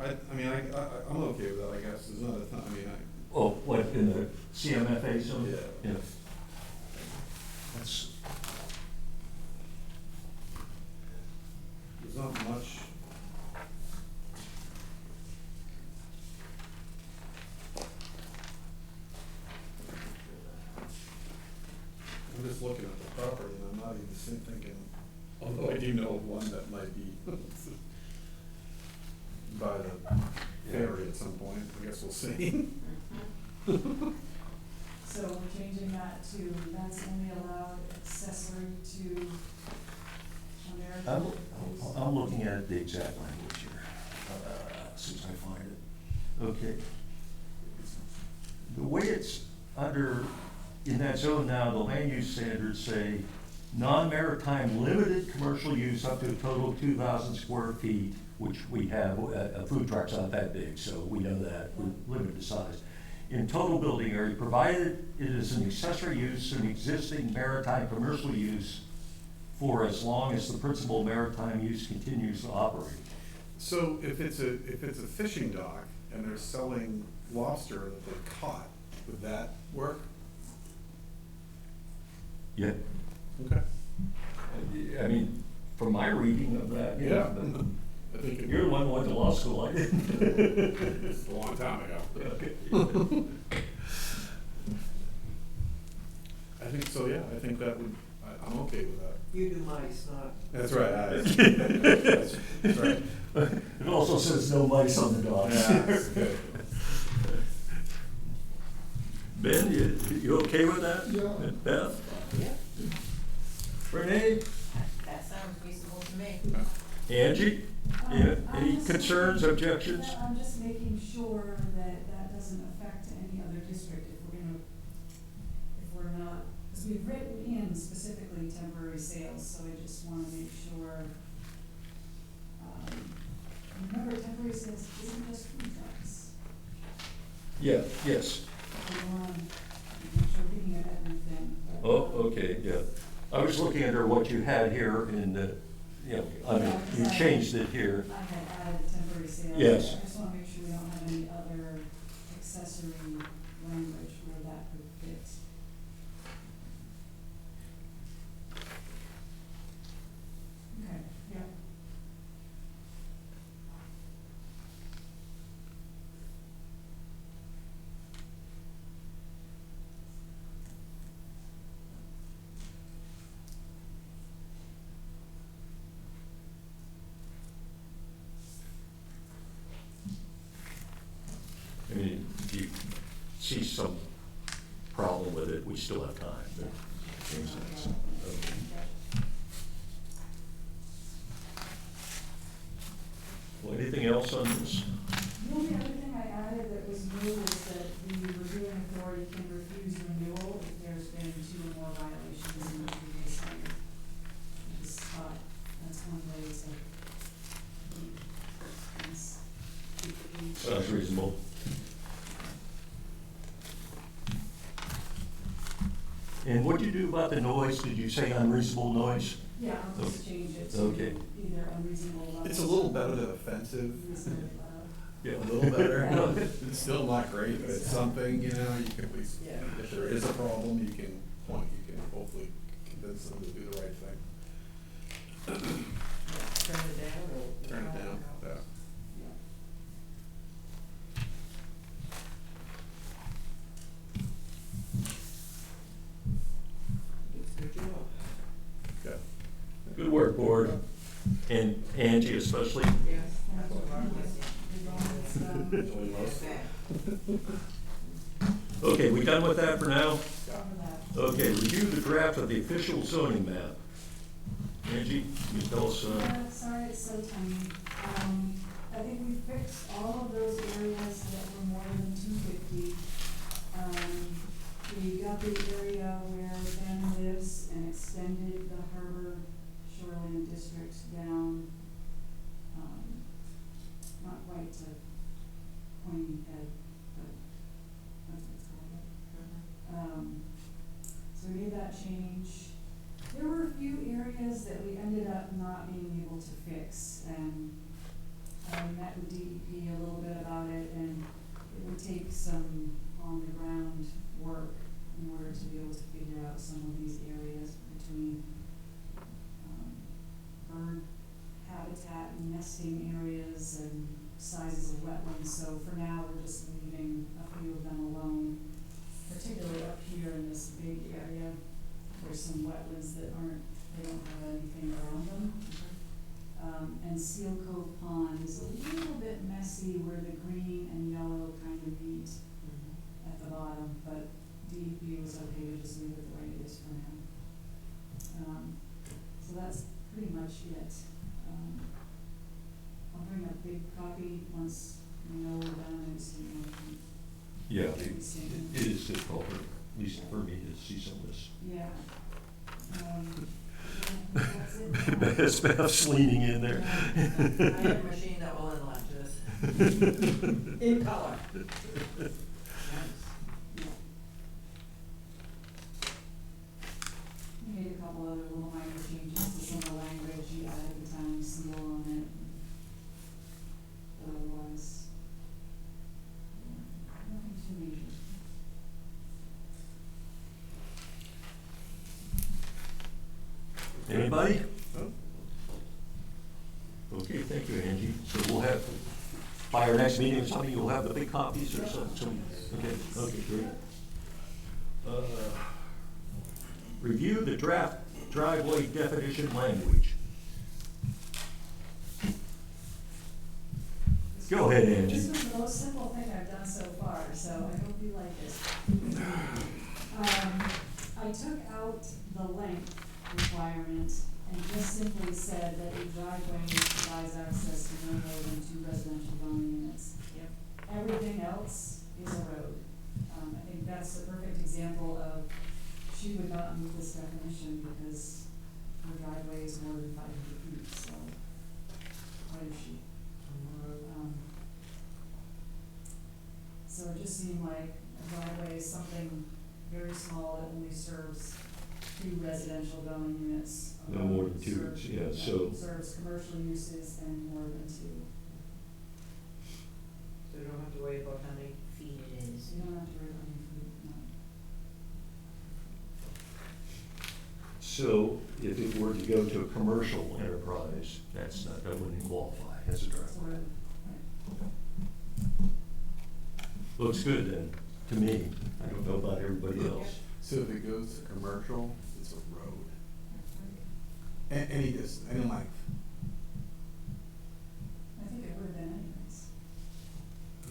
I'm okay with that, I guess, there's not a ton, I mean, Oh, what, in the CMFA zone? Yeah. Yeah. That's, there's not much. I'm just looking at the property and I'm not even thinking, although I do know of one that might be by the ferry at some point, I guess we'll see. So we're changing that to, that's only allowed accessory to American use? I'm looking at the exact language here, as soon as I find it. Okay. The way it's under, in that zone now, the land use standards say, non-maritime limited commercial use up to a total of 2,000 square feet, which we have, a food truck's not that big, so we know that, we're limited to size. In total building area, provided it is an accessory use to an existing maritime commercial use for as long as the principal maritime use continues to operate. So if it's a fishing dock and they're selling lobster that they caught, would that work? Yeah, Okay. I mean, from my reading of that, yeah. but I think it You're the one who went to law school, I didn't. It's a long time ago. Okay. I think so, yeah, I think that would, I'm okay with that. You do mice, not. That's right. That's right. It also says no mice on the docks. Yeah, that's good. Ben, you okay with that? Yeah. Beth? Yeah, Renee? that sounds reasonable to me. Angie? Um, Yeah, I'm any just- concerns, objections? Yeah, I'm just making sure that that doesn't affect any other district if we're not, because we've written in specifically temporary sales, so I just wanna make sure. Remember, temporary sales isn't just food trucks. Yeah, yes. We want to make sure we're looking at everything. But, Oh, okay, yeah. I was looking under what you had here in the, you know, I mean, you changed it here. I had added temporary sales. Yes. I just wanna make sure we don't have any other accessory language where that could fit. Okay, yeah. I mean, if you see some problem with it, we still have time. But things like that. Okay. Well, anything else on this? The only other thing I added that was new is that the reviewing authority can refuse renewal if there's been 2 or more violations in the previous year. I just thought that's one way to keep things. Sounds reasonable. And what'd you do about the noise? Did you say unreasonable noise? Yeah, I'll just change it to Okay. either unreasonable level. It's a little better than offensive. Reasonably loud. Yeah. A little better. It's still not great, but it's something, you know, you can at least, Yeah. if there is a problem, you can hopefully convince them to do the right thing. Turn it down or? Turn it down, yeah. Yeah. Good job. Okay. Good work, board. And Angie especially. Yes, that's what I was. Enjoy most. Okay, we done with that for now? Cover that. Okay, review the draft of the official zoning map. Angie, you tell us, Yeah, sorry, it's so tiny. I think we fixed all of those areas that were more than 250. We got the area where Ben lives and extended the harbor shoreline district down, not quite to Pointy Head, but that's what it's called. So we made that change. There were a few areas that we ended up not being able to fix, and I met with DEP a little bit about it, and it would take some on-the-ground work in order to be able to figure out some of these areas between bird habitat and nesting areas and sizes of wetlands. So for now, we're just leaving a few of them alone, particularly up here in this big area. There's some wetlands that they don't have anything around them. And Seal Cove Pond is a little bit messy where the green and yellow kind of meet at the bottom, but DEP was okay to just leave it the way it is for now. So that's pretty much it. I'll bring a big copy once we know we're done and see yeah, it is difficult, at least for me, to see some of this. Yeah. That's it. Smith's leaning in there. I have a machine that will enlarge this. In color. Yeah. We made a couple other little minor changes to some of the language. You added the town seal on it. But otherwise, nothing too major. Anybody? No? Okay, thank you, Angie. So we'll have, by our next meeting or something, you'll have the big copies or something? Okay, great. Review the draft driveway definition language. Go ahead, Angie. This was the most simple thing I've done so far, so I hope you like it. I took out the length requirement and just simply said that a driveway provides access to no more than 2 residential dwelling units. Yep. Everything else is a road. I think that's the perfect example of she would not meet this definition because her driveway is more than 500 feet, so quite a sheet. So it just seemed like a driveway is something very small that only serves 2 residential dwelling units. No more than 2, Serves- yeah, so, serves commercial uses and more than 2. So you don't have to worry about how many feet it is. So you don't have to worry about any feet, no. so if it were to go to a commercial enterprise, that wouldn't qualify as a It's a driveway. road, right. Looks good then, to me. I don't know about everybody else. So if it goes to commercial, it's a road. Any distance, any length. I think it would have been anyways.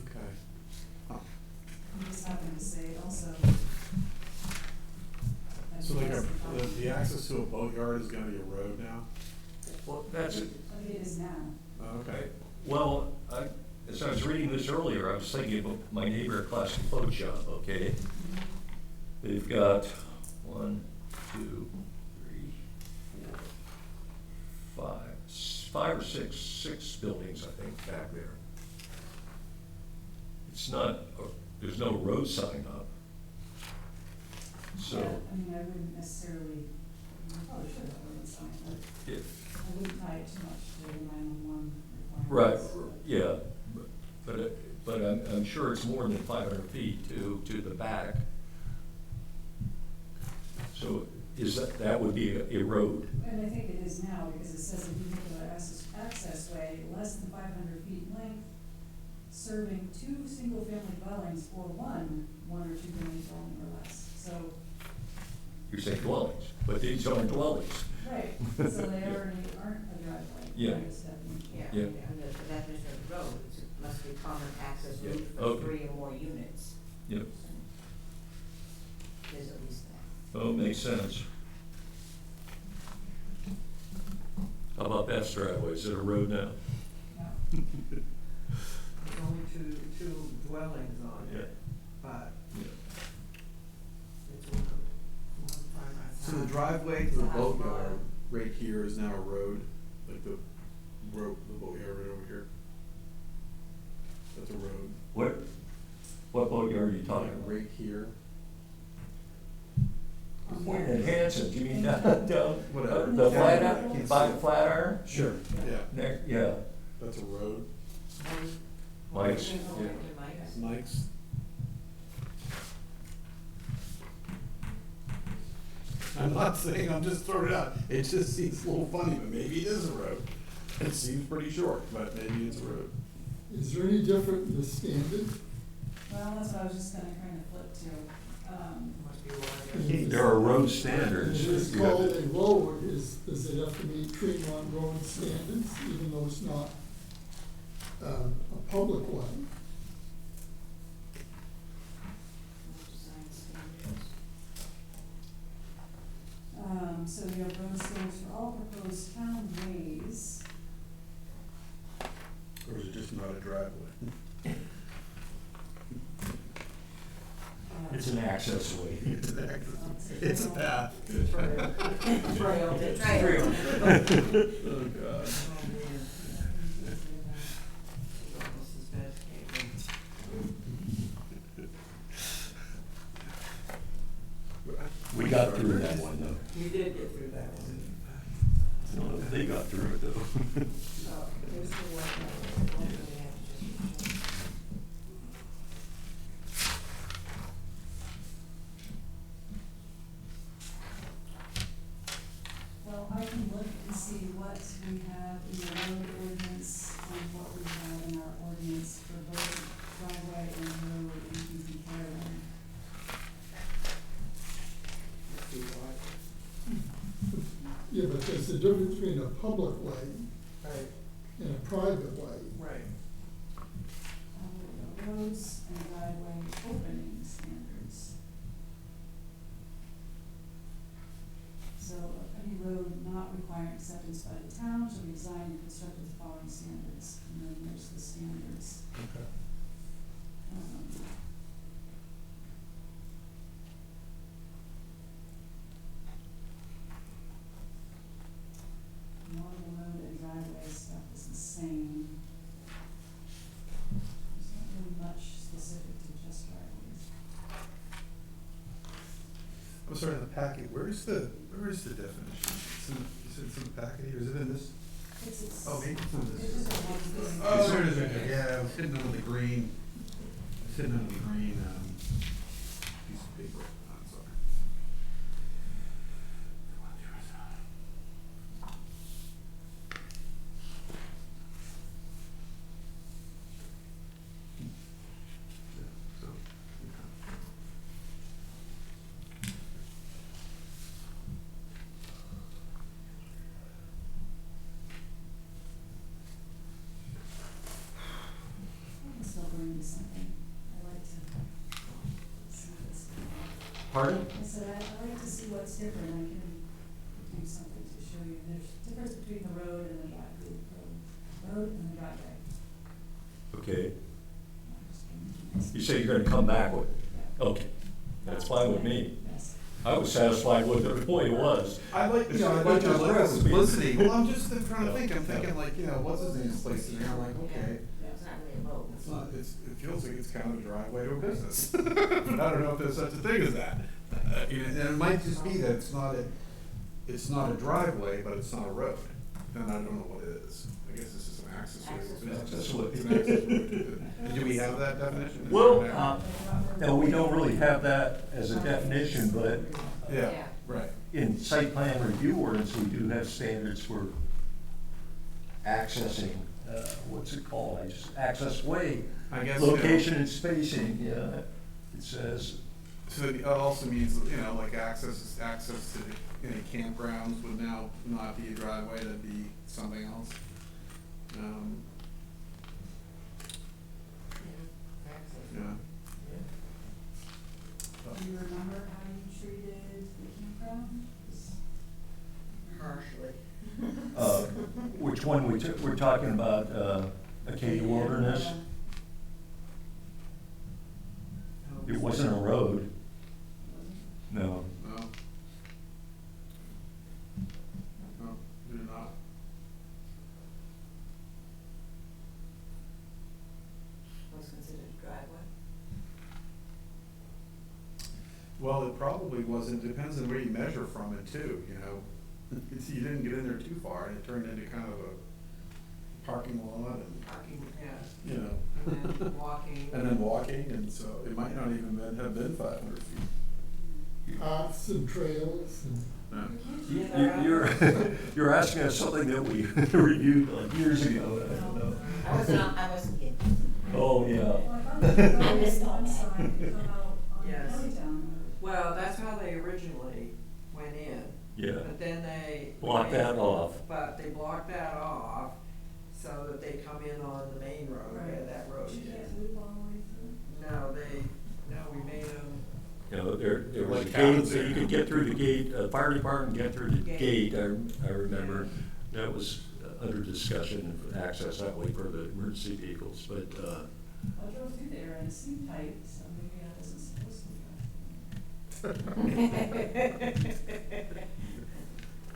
Okay. Huh. I'm just happened to say it also. So like the access to a boatyard is gonna be a road now? Well, that's, I think it is now. Okay. well, as I was reading this earlier, I was thinking about my neighbor at Classic Boat Shop, okay? They've got 1, 2, 3, 4, 5 or 6 buildings, I think, back there. It's not, there's no road sign up. So, Yeah, I mean, I wouldn't necessarily, I probably should have a road sign, but if, I wouldn't tie it too much to the 911 right, requirements. yeah, but I'm sure it's more than 500 feet to the back. So that would be a road? And I think it is now, because it says a vehicular access way less than 500 feet in length, serving 2 single-family dwellings or 1 or 2 family dwelling or less. So, You're saying dwellings, but these aren't dwellings. right, so they already aren't a driveway. Yeah. by this definition. Yeah, Yeah. and the definition of road, it must be common access Yeah, route for okay. 3 or more units. Yep. There's at least that. Oh, makes sense. How about that driveway? Is it a road now? Yeah. There's only two dwellings on Yeah. it, but Yeah. it's one by myself. So the driveway to the boatyard right here is now a road, like the road, the boatyard right over here? That's a road. What boatyard are you talking Like about? right here. Pointing at Hanson, do you mean down, Whatever. the flat, Yeah, I can't by see it. Flatiron? Sure, yeah, Yeah, that's a road. Mike's, Over yeah. to Mike's. Mike's. I'm not saying, I'm just throwing it out. It just seems a little funny, but maybe it is a road. It seems pretty short, but maybe it's a road. Is there any different in the standard? Well, that's what I was just gonna kind of flip to. Must be wider. There are road If standards. it is You have called to- a road, does it have to meet Tremont road standards, even though it's not a public way? Design standards. So we have road standards for all proposed town ways. Or is it just not a driveway? It's an access way. It's a path. Trail. Oh, God. Oh, man. It's almost as bad as cable. We got through that one though. You did get through that one. No, they got through it though. Oh, here's the one that we have to just. Well, I can look and see what we have in the road ordinance and what we have in our ordinance for both driveway and road, and you can compare them. Must be wider. Yeah, but there's a difference between a public way Right, and a private way. right. Roads and driveway opening standards. So any road not requiring acceptance by the town shall be designed and constructed with the following standards, and then there's the standards. Okay. I'm sorry, in the packet, where is the definition? It's in, you said it's in the packet here, is it in this? It's, Oh, maybe it's in it's this. just a one thing. Oh, there it is, right there. Yeah, it was hidden under the green, it's hidden under the green, piece of paper. Oh, I'm sorry. Yeah, so, yeah. I can still bring you something. I like to see what's different. Pardon? I said, I like to see what's different. I can do something to show you. There's a difference between the road and the road and the driveway. Okay. I'm just giving You say you're gonna come back with it? Yeah. Okay, that's fine with me. Yes. I was satisfied with it the way it was. I like, you know, I like the simplicity. Well, I'm just trying to think, I'm thinking like, you know, what's his name's place in there, I'm like, okay. It's not really a road. It's not, it feels like it's kind of a driveway to a business. But I don't know if there's such a thing as that. And it might just be that it's not a driveway, but it's not a road. And I don't know what it is. I guess it's just an access road. Access It's road. just what- it's an access road. Do we have that definition? Is Well, there an- no, we don't really have that as a definition, but Yeah, Yeah. right. in site plan review ordinance, we do have standards for accessing, what's it called? Access way, I guess, location and spacing, yeah. It says, So it also means, you know, like access to any campgrounds would now not be a driveway, that'd be something else. Yeah. Do you remember how you treated the campground? Harshly. which one we're talking about, Acadia Wilderness? It wasn't a road, no. No? No, do not. What's considered a driveway? Well, it probably wasn't, depends on where you measure from it too, you know. You didn't get in there too far and it turned into kind of a parking lot and, Parking, yeah, you know. and then walking. And then walking, and so it might not even have been 500 feet. Paths and trails and. No. You're asking us something that we reviewed like years ago, I don't know. I wasn't kidding. Oh, yeah. Well, I thought you I missed all one that. side and come out on Yes. Kellytown Road. Well, that's how they originally went in, Yeah, but then they. block that off. But they blocked that off so that they come in on the main road, where Right. that road But you is. can't loop all the way through. No, we made them, You know, there was a Like gate, cabins so there. you could get through the gate, fire department get through the Gate. gate, I remember. That was under discussion, for access that way for the emergency vehicles, but, I drove through there and it seemed tight, so maybe I wasn't supposed to drive.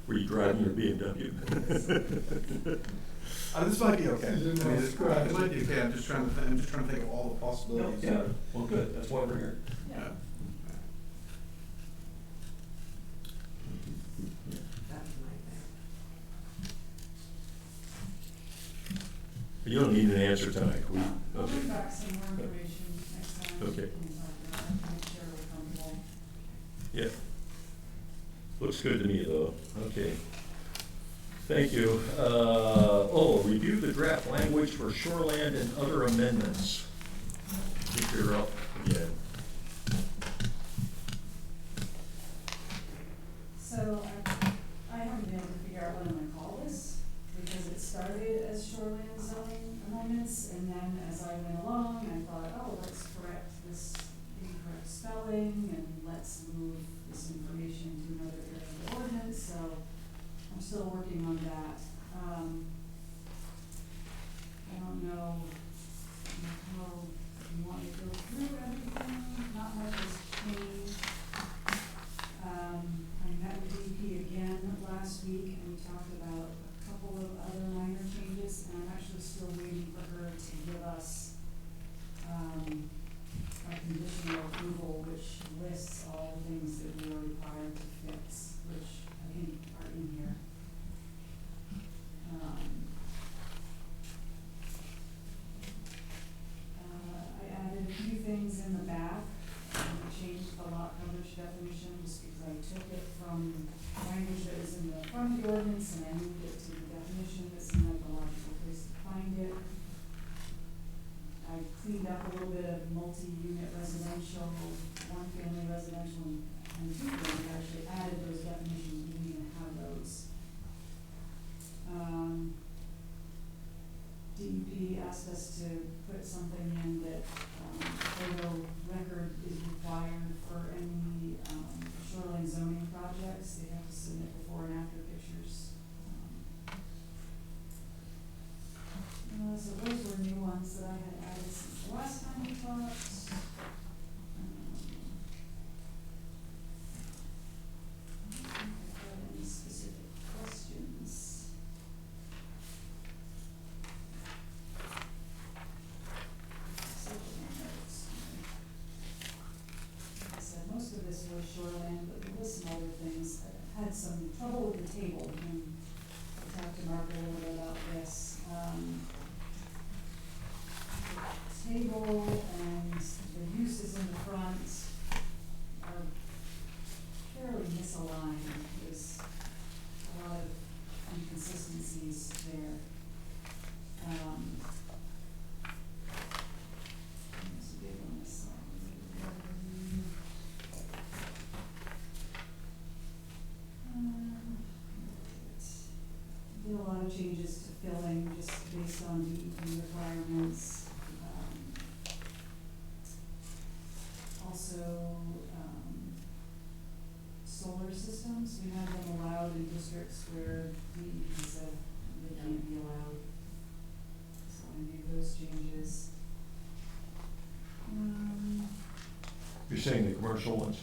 were you driving your BMW? This might be okay. I You mean, didn't want it scratch. might be okay, I'm just trying to think of all the possibilities. Yeah, well, good, that's why we're here. Yeah. Yeah. that was my thing. You don't need an answer tonight, I'll okay. bring back some more information next time. Okay. We can talk about it, make sure we're comfortable. Yeah. Looks good to me, though. Okay. Thank you. Review the draft language for shoreland and other amendments. I think you're up again. So I haven't been able to figure out what I'm gonna call this, because it started as shoreline zoning amendments, and then as I went along, I thought, oh, let's correct this incorrect spelling, and let's move this information to another area of the ordinance, so I'm still working on that. I don't know how you want me to go through everything, not much has changed. I met with DP again last week, and we talked about a couple of other minor changes, and I'm actually still waiting for her to give us a conditional approval, which lists all the things that we are required coverage definition, just because I took it from language that was in the front of the ordinance and I moved it to the definition, that seemed like a logical place to find it. I cleaned up a little bit of multi-unit residential, one-family residential, and two-family, actually added those definitions, we didn't even have those. DEP asked us to put something in that, photo record is required for any, shoreline zoning projects, they have to submit before and after pictures. So those were new ones that I had added since the last time we talked. I don't think I had any specific questions. Like I said, most of this was shoreline, but there was some other things. I had some trouble with the table, and I talked to Mark a little bit about this. The table and the uses in the front are fairly misaligned. There's a lot of inconsistencies there. There's a big one, I saw. Did a lot of changes to filling just based on DEP requirements. Also, solar systems, we have them allowed in districts where DEP said they can't be allowed. So I made those changes. You're saying the commercial ones?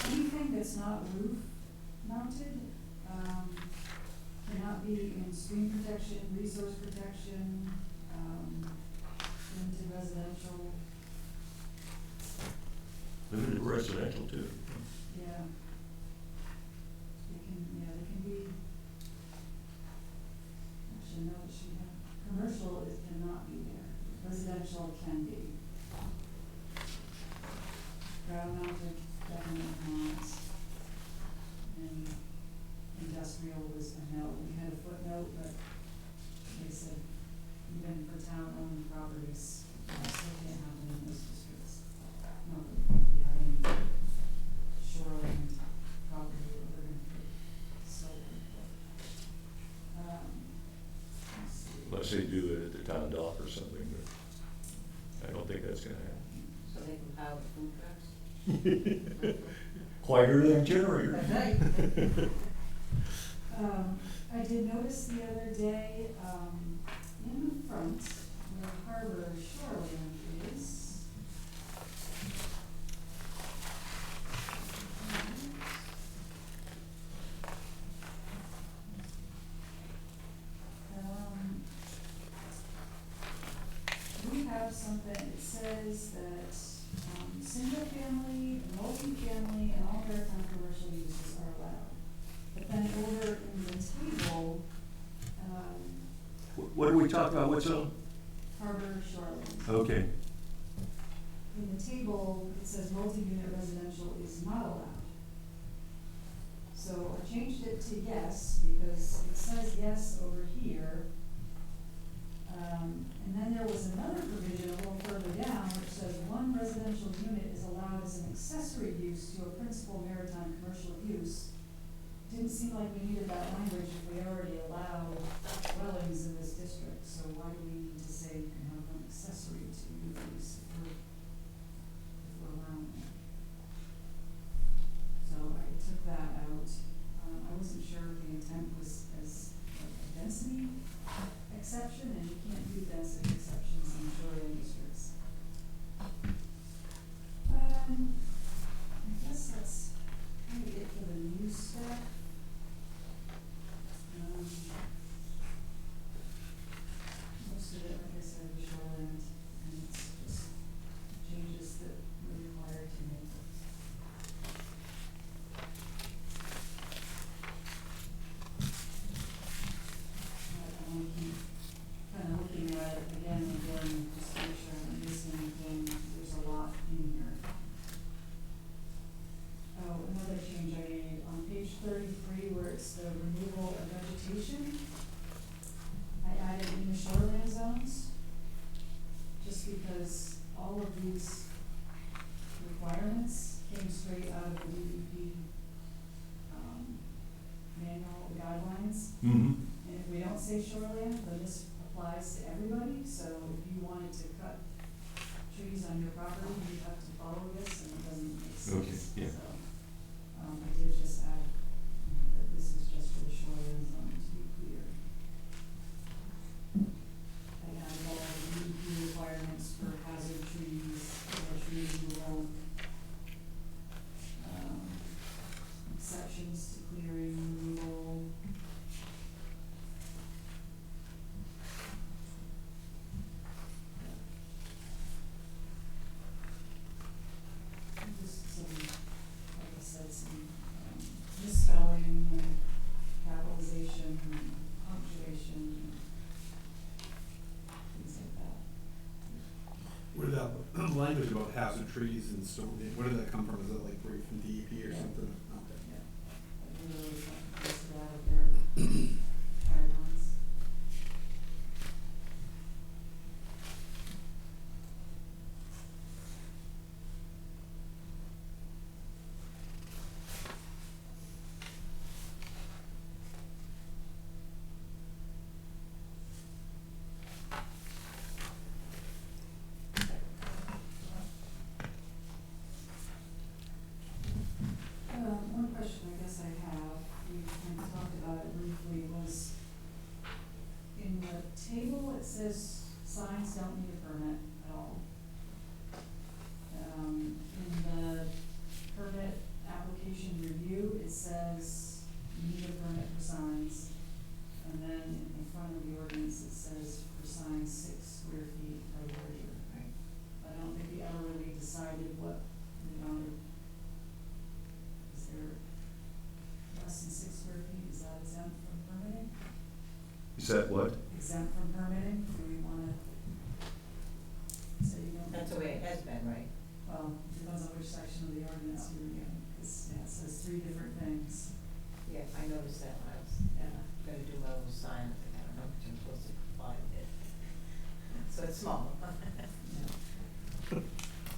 Anything that's not roof mounted, cannot be in stream protection, resource protection, limited residential, Limited residential too. yeah. They can be, actually, no, it should have, commercial, it cannot be there, residential can be. Ground mounted, definitely not. And industrial was a no. We had a footnote, but they said even for town-owned properties, still can't have them in those districts. Not that we have any shoreline property that we're gonna put solar, but, let's see. Unless they do it at the town dock or something, but I don't think that's gonna happen. So they can power the food trucks? Quieter than generator. That's right. I did notice the other day, in the front, where Harbor Shoreland is. We have something, it says that, single family, multi-family, and all maritime commercial uses are allowed. But then over in the table, What do we talk about, what's on? Harbor Shoreland. Okay. In the table, it says multi-unit residential is not allowed. So I changed it to yes, because it says yes over here. And then there was another provision a little further down, which says one residential unit is allowed as an accessory use to a principal maritime commercial use. Didn't seem like we needed that language if we already allow dwellings in this district, so why do we need to say you can have an accessory to use if we're allowing it? So I took that out. I wasn't sure if the intent was as like a density exception, and you can't do density exceptions in shoreline districts. I guess that's kind of it for the new stuff. Most of it, like I said, was shoreland, and it's just changes that we're required to Okay, yeah. So, I did just add, that this is just for the shoreline zone, to be clear. I added all the DEP requirements for hazard trees, tree removal, exceptions to clearing removal. Just some, like I said, some, misspelling and capitalization and punctuation and things like that. Where did that language about hazard trees and storm, where did that come from? Is that like right from DEP or Yeah. something? Okay. Yeah, I really posted that out there, guidelines. One question I guess I have, we kind of talked about it briefly, was in the table, it says signs don't need a permit at all. In the permit application review, it says you need a permit for signs. And then in front of the ordinance, it says for signs 6 square feet or larger. Right. I don't think we ever really decided what we wanted. Is there less than 6 square feet, is that exempt from permitting? Is that what? Exempt from permitting, do we wanna say you don't? That's the way it has been, right? Well, depends on which section of the ordinance you're reading, cause, yeah, it says 3 different things, Yeah, I noticed that when I was yeah. gonna do my little sign, I think I don't know if I'm supposed to comply with it. So it's small. Yeah.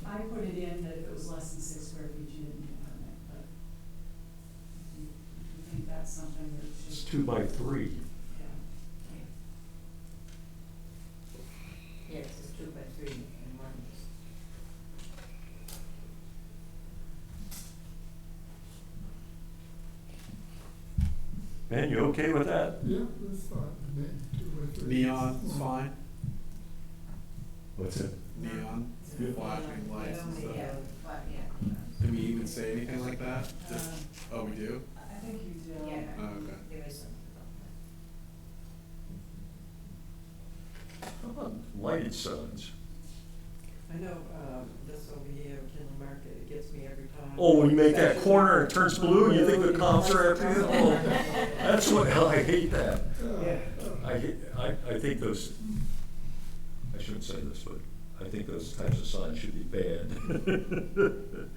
I put it in that if it was less than 6 square feet, you didn't need a permit, but if you think that's something that It's should. 2 by 3. Yeah. Yeah, it says 2 by 3 in one. Man, you okay with that? Yeah, that's fine, two or three. Neon's fine, What's it? neon, Yeah. flashing lights and stuff. Yeah, but, yeah. Do we even say anything like that? Just, oh, we do? I think you do. Yeah. Oh, okay. There is something about How about lighted signs? I know, this over here, Kindle Market, it gets me every time. Oh, when you make that corner and it turns blue, you think the cops are after you? Oh, that's what, I hate that. Yeah. I think those, I shouldn't say this, but I think those types of signs should be banned.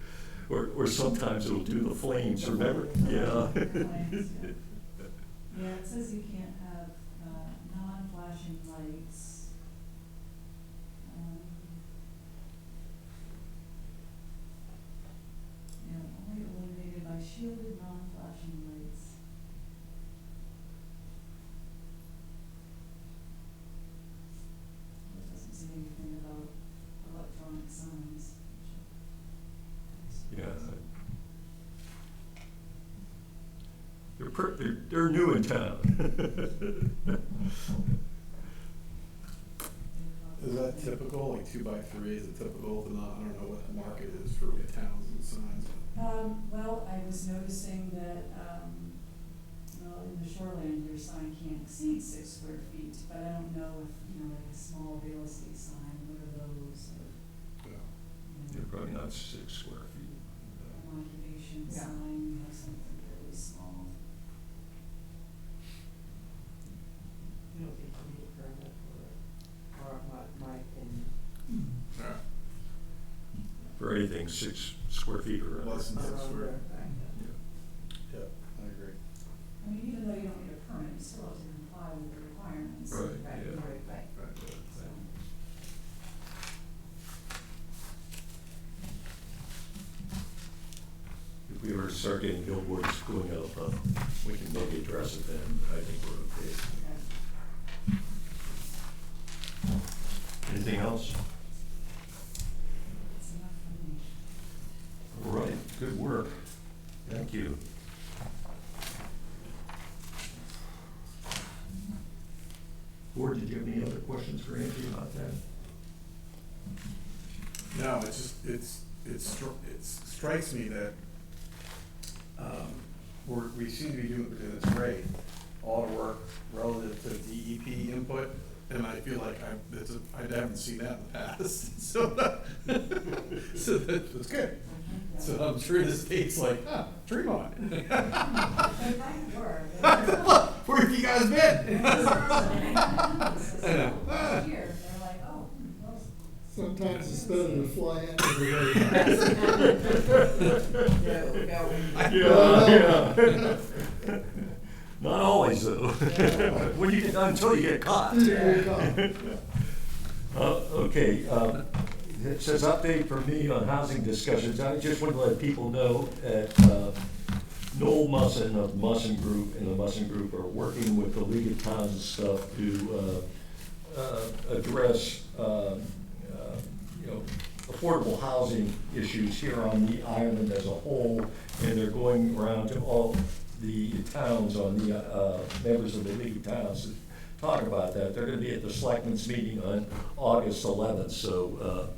Or sometimes it'll do the flames, remember? Yeah. Flames, yeah. Yeah, it says you can't have, non-flashing lights. Yeah, only illuminated by shielded non-flashing lights. It doesn't say anything about electronic signs. Yeah. They're new in town. Is that typical, like 2 by 3, is it typical to not, I don't know what the market is for towns and signs? Well, I was noticing that, well, in the shoreline, your sign can't exceed 6 square feet, but I don't know if, like a small real estate sign, what are those, or, Yeah. They're probably not 6 square feet. an occupation Yeah. sign, you have something fairly small. You don't think you need a permit for it, or my opinion. Yeah. For anything 6 square feet or Less than 6 square. Yeah. Yeah, I agree. I mean, even though you don't need a permit, you still have to comply with the requirements. Right, Right, yeah. right, right. Right. So, If we ever start getting billboards going up, we can maybe address it then. I think we're okay. okay, Anything else? that's enough for me. All right. good work. Thank you. Board, did you have any other questions for Angie about that? No, it's just, it strikes me that, we seem to be doing this great, all the work relative to DEP input, and I feel like I haven't seen that in the past, so, so that's good. So I'm sure the state's like, Tremont. They kind of were. Look, where have you guys been? Last year, they're like, oh, well, Sometimes it's better to fly under the radar. Yeah. Not always, though. When you get, until you get caught. Okay, it says update for me on housing discussions. I just want to let people know that Noel Musson of Musson Group and the Musson Group are working with the League of Towns and stuff to address affordable housing issues here on the island as a whole, and they're going around to all the towns on the members of the League of Towns to talk about that. They're going to be at the Selectmen's meeting on August 11th, so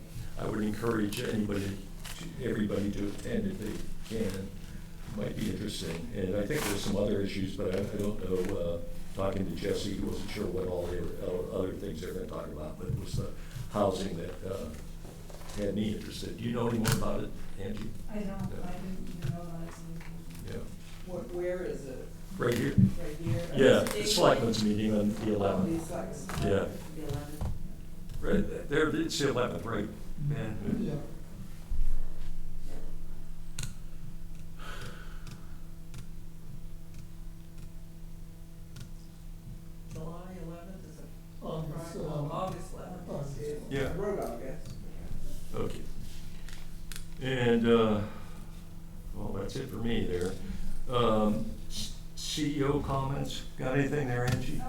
I would encourage everybody to attend if they can. It might be interesting. And I think there's some other issues, but I don't know. Talking to Jesse, he wasn't sure what all the other things they're going to talk about, but it was the housing that had me interested. Do you know any more about it, Angie? I don't, I didn't even know about it. Yeah. Where is it? Right here. Right here? Yeah, the Selectmen's meeting on the 11th. These sites. Yeah. The 11th. Right there, it's the 11th, right? Man. Yeah. July 11th is a August, Friday? August 11th. August. Yeah. Road August. Okay. And, well, that's it for me there. CEO comments, got anything there, Angie?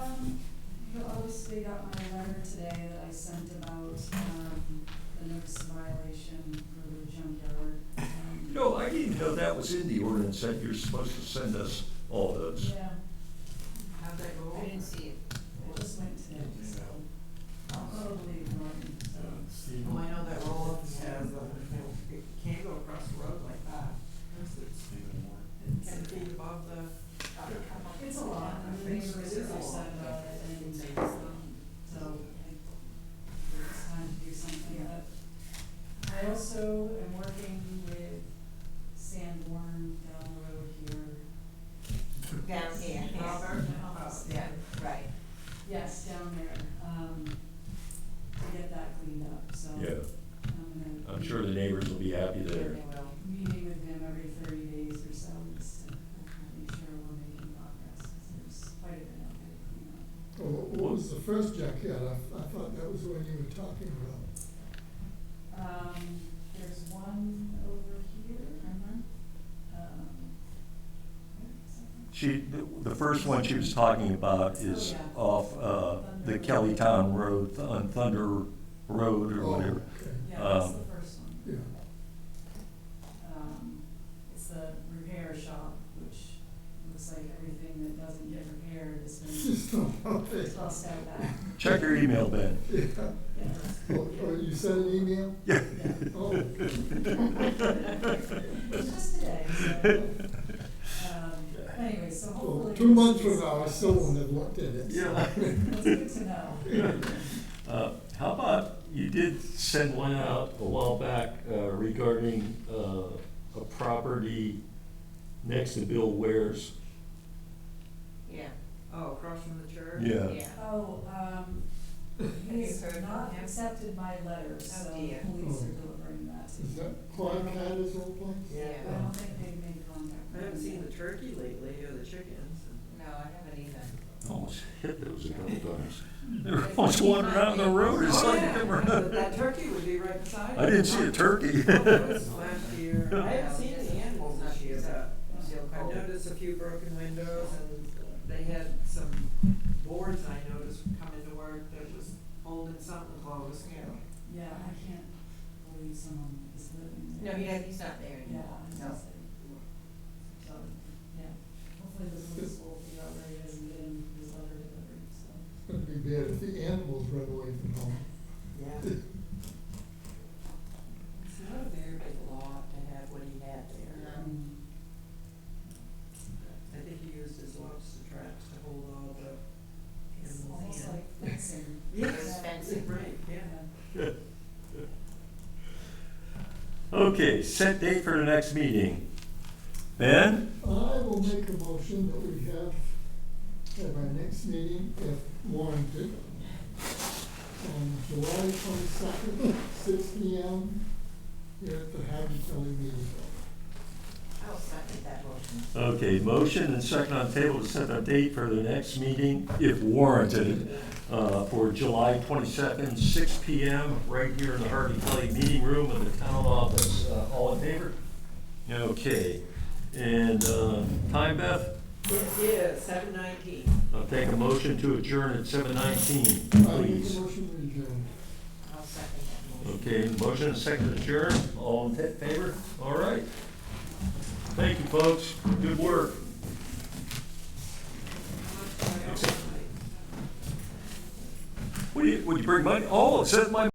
You obviously got my letter today that I sent about, the notice of violation for the junkyard. No, I didn't know that was in the ordinance that you're supposed to send us all those. Yeah, How'd that go? I didn't see it. it just went today, so I'll probably ignore it, so. Well, I know that roll has it can't go across the road like that. It's 10 feet above the. It's a lot, and the neighbors are upset about it, and, so I think it's time to do something. I also am working with Sanborn down the road here. Down here, yes. Robert? Yeah, right. Yes, down there, to get that cleaned up, so. Yeah, I'm gonna. I'm sure the neighbors will be happy there. Meeting with him every 30 days or so, just to make sure we're making progress, because there's quite a bit out there to clean up. Well, what was the first junkyard? I thought that was the one you were talking about. There's one over here. Where is that? The first one she was talking about is off the Kellytown Road, on Thunder Road or Oh, whatever. okay. Yeah, that's the first one. Yeah. It's the repair shop, which looks like everything that doesn't get repaired has been Just okay. tossed out back. Check your email, Ben. Yeah. Yeah. Oh, you sent an email? Yeah. Yeah. Oh. It's just today, so, anyway, so Well, hopefully. 2 months from now, I still won't have looked at it. so. Yeah. That's good to know. How about, you did send one out a while back regarding a property next to Bill Ware's. Yeah, Oh, across from the church? yeah. Oh, he has Have you heard not from him? accepted my letter, so dear. police are Oh. delivering that to Is me. that Clark Hatter's old place? Yeah. I don't think they've made contact. I haven't seen the turkey lately, or the chickens. No, I haven't either. Almost hit those a couple times. They were almost wandering out on the road or Oh, something. yeah, that turkey would be right beside it. I didn't see a turkey. Oh, that was last year. I haven't seen It's the animals this year, but still I cold. noticed a few broken windows, and they had some boards I noticed coming to work that was holding something close. Yeah, I can't believe someone is living No, there. he's not there Yeah, anymore. it's No. just, Okay, set date for the next meeting. Ben? I will make a motion that we have at our next meeting, if warranted, on July 22nd, 6 p.m. here at the Hadley Kelly meeting. I'll second that motion. Okay, motion and second on table to set a date for the next meeting, if warranted, for July 22nd, 6 p.m., right here in the Harvey Kelly Meeting Room of the town office. All in favor? Okay, and time, Beth? It is 7:19. I'll take a motion to adjourn at 7:19, I make a please. motion to adjourn. I'll second that motion. Okay, motion and second to adjourn, all in favor? All right. Thank you, folks, good work. Would you bring money? Oh, it says my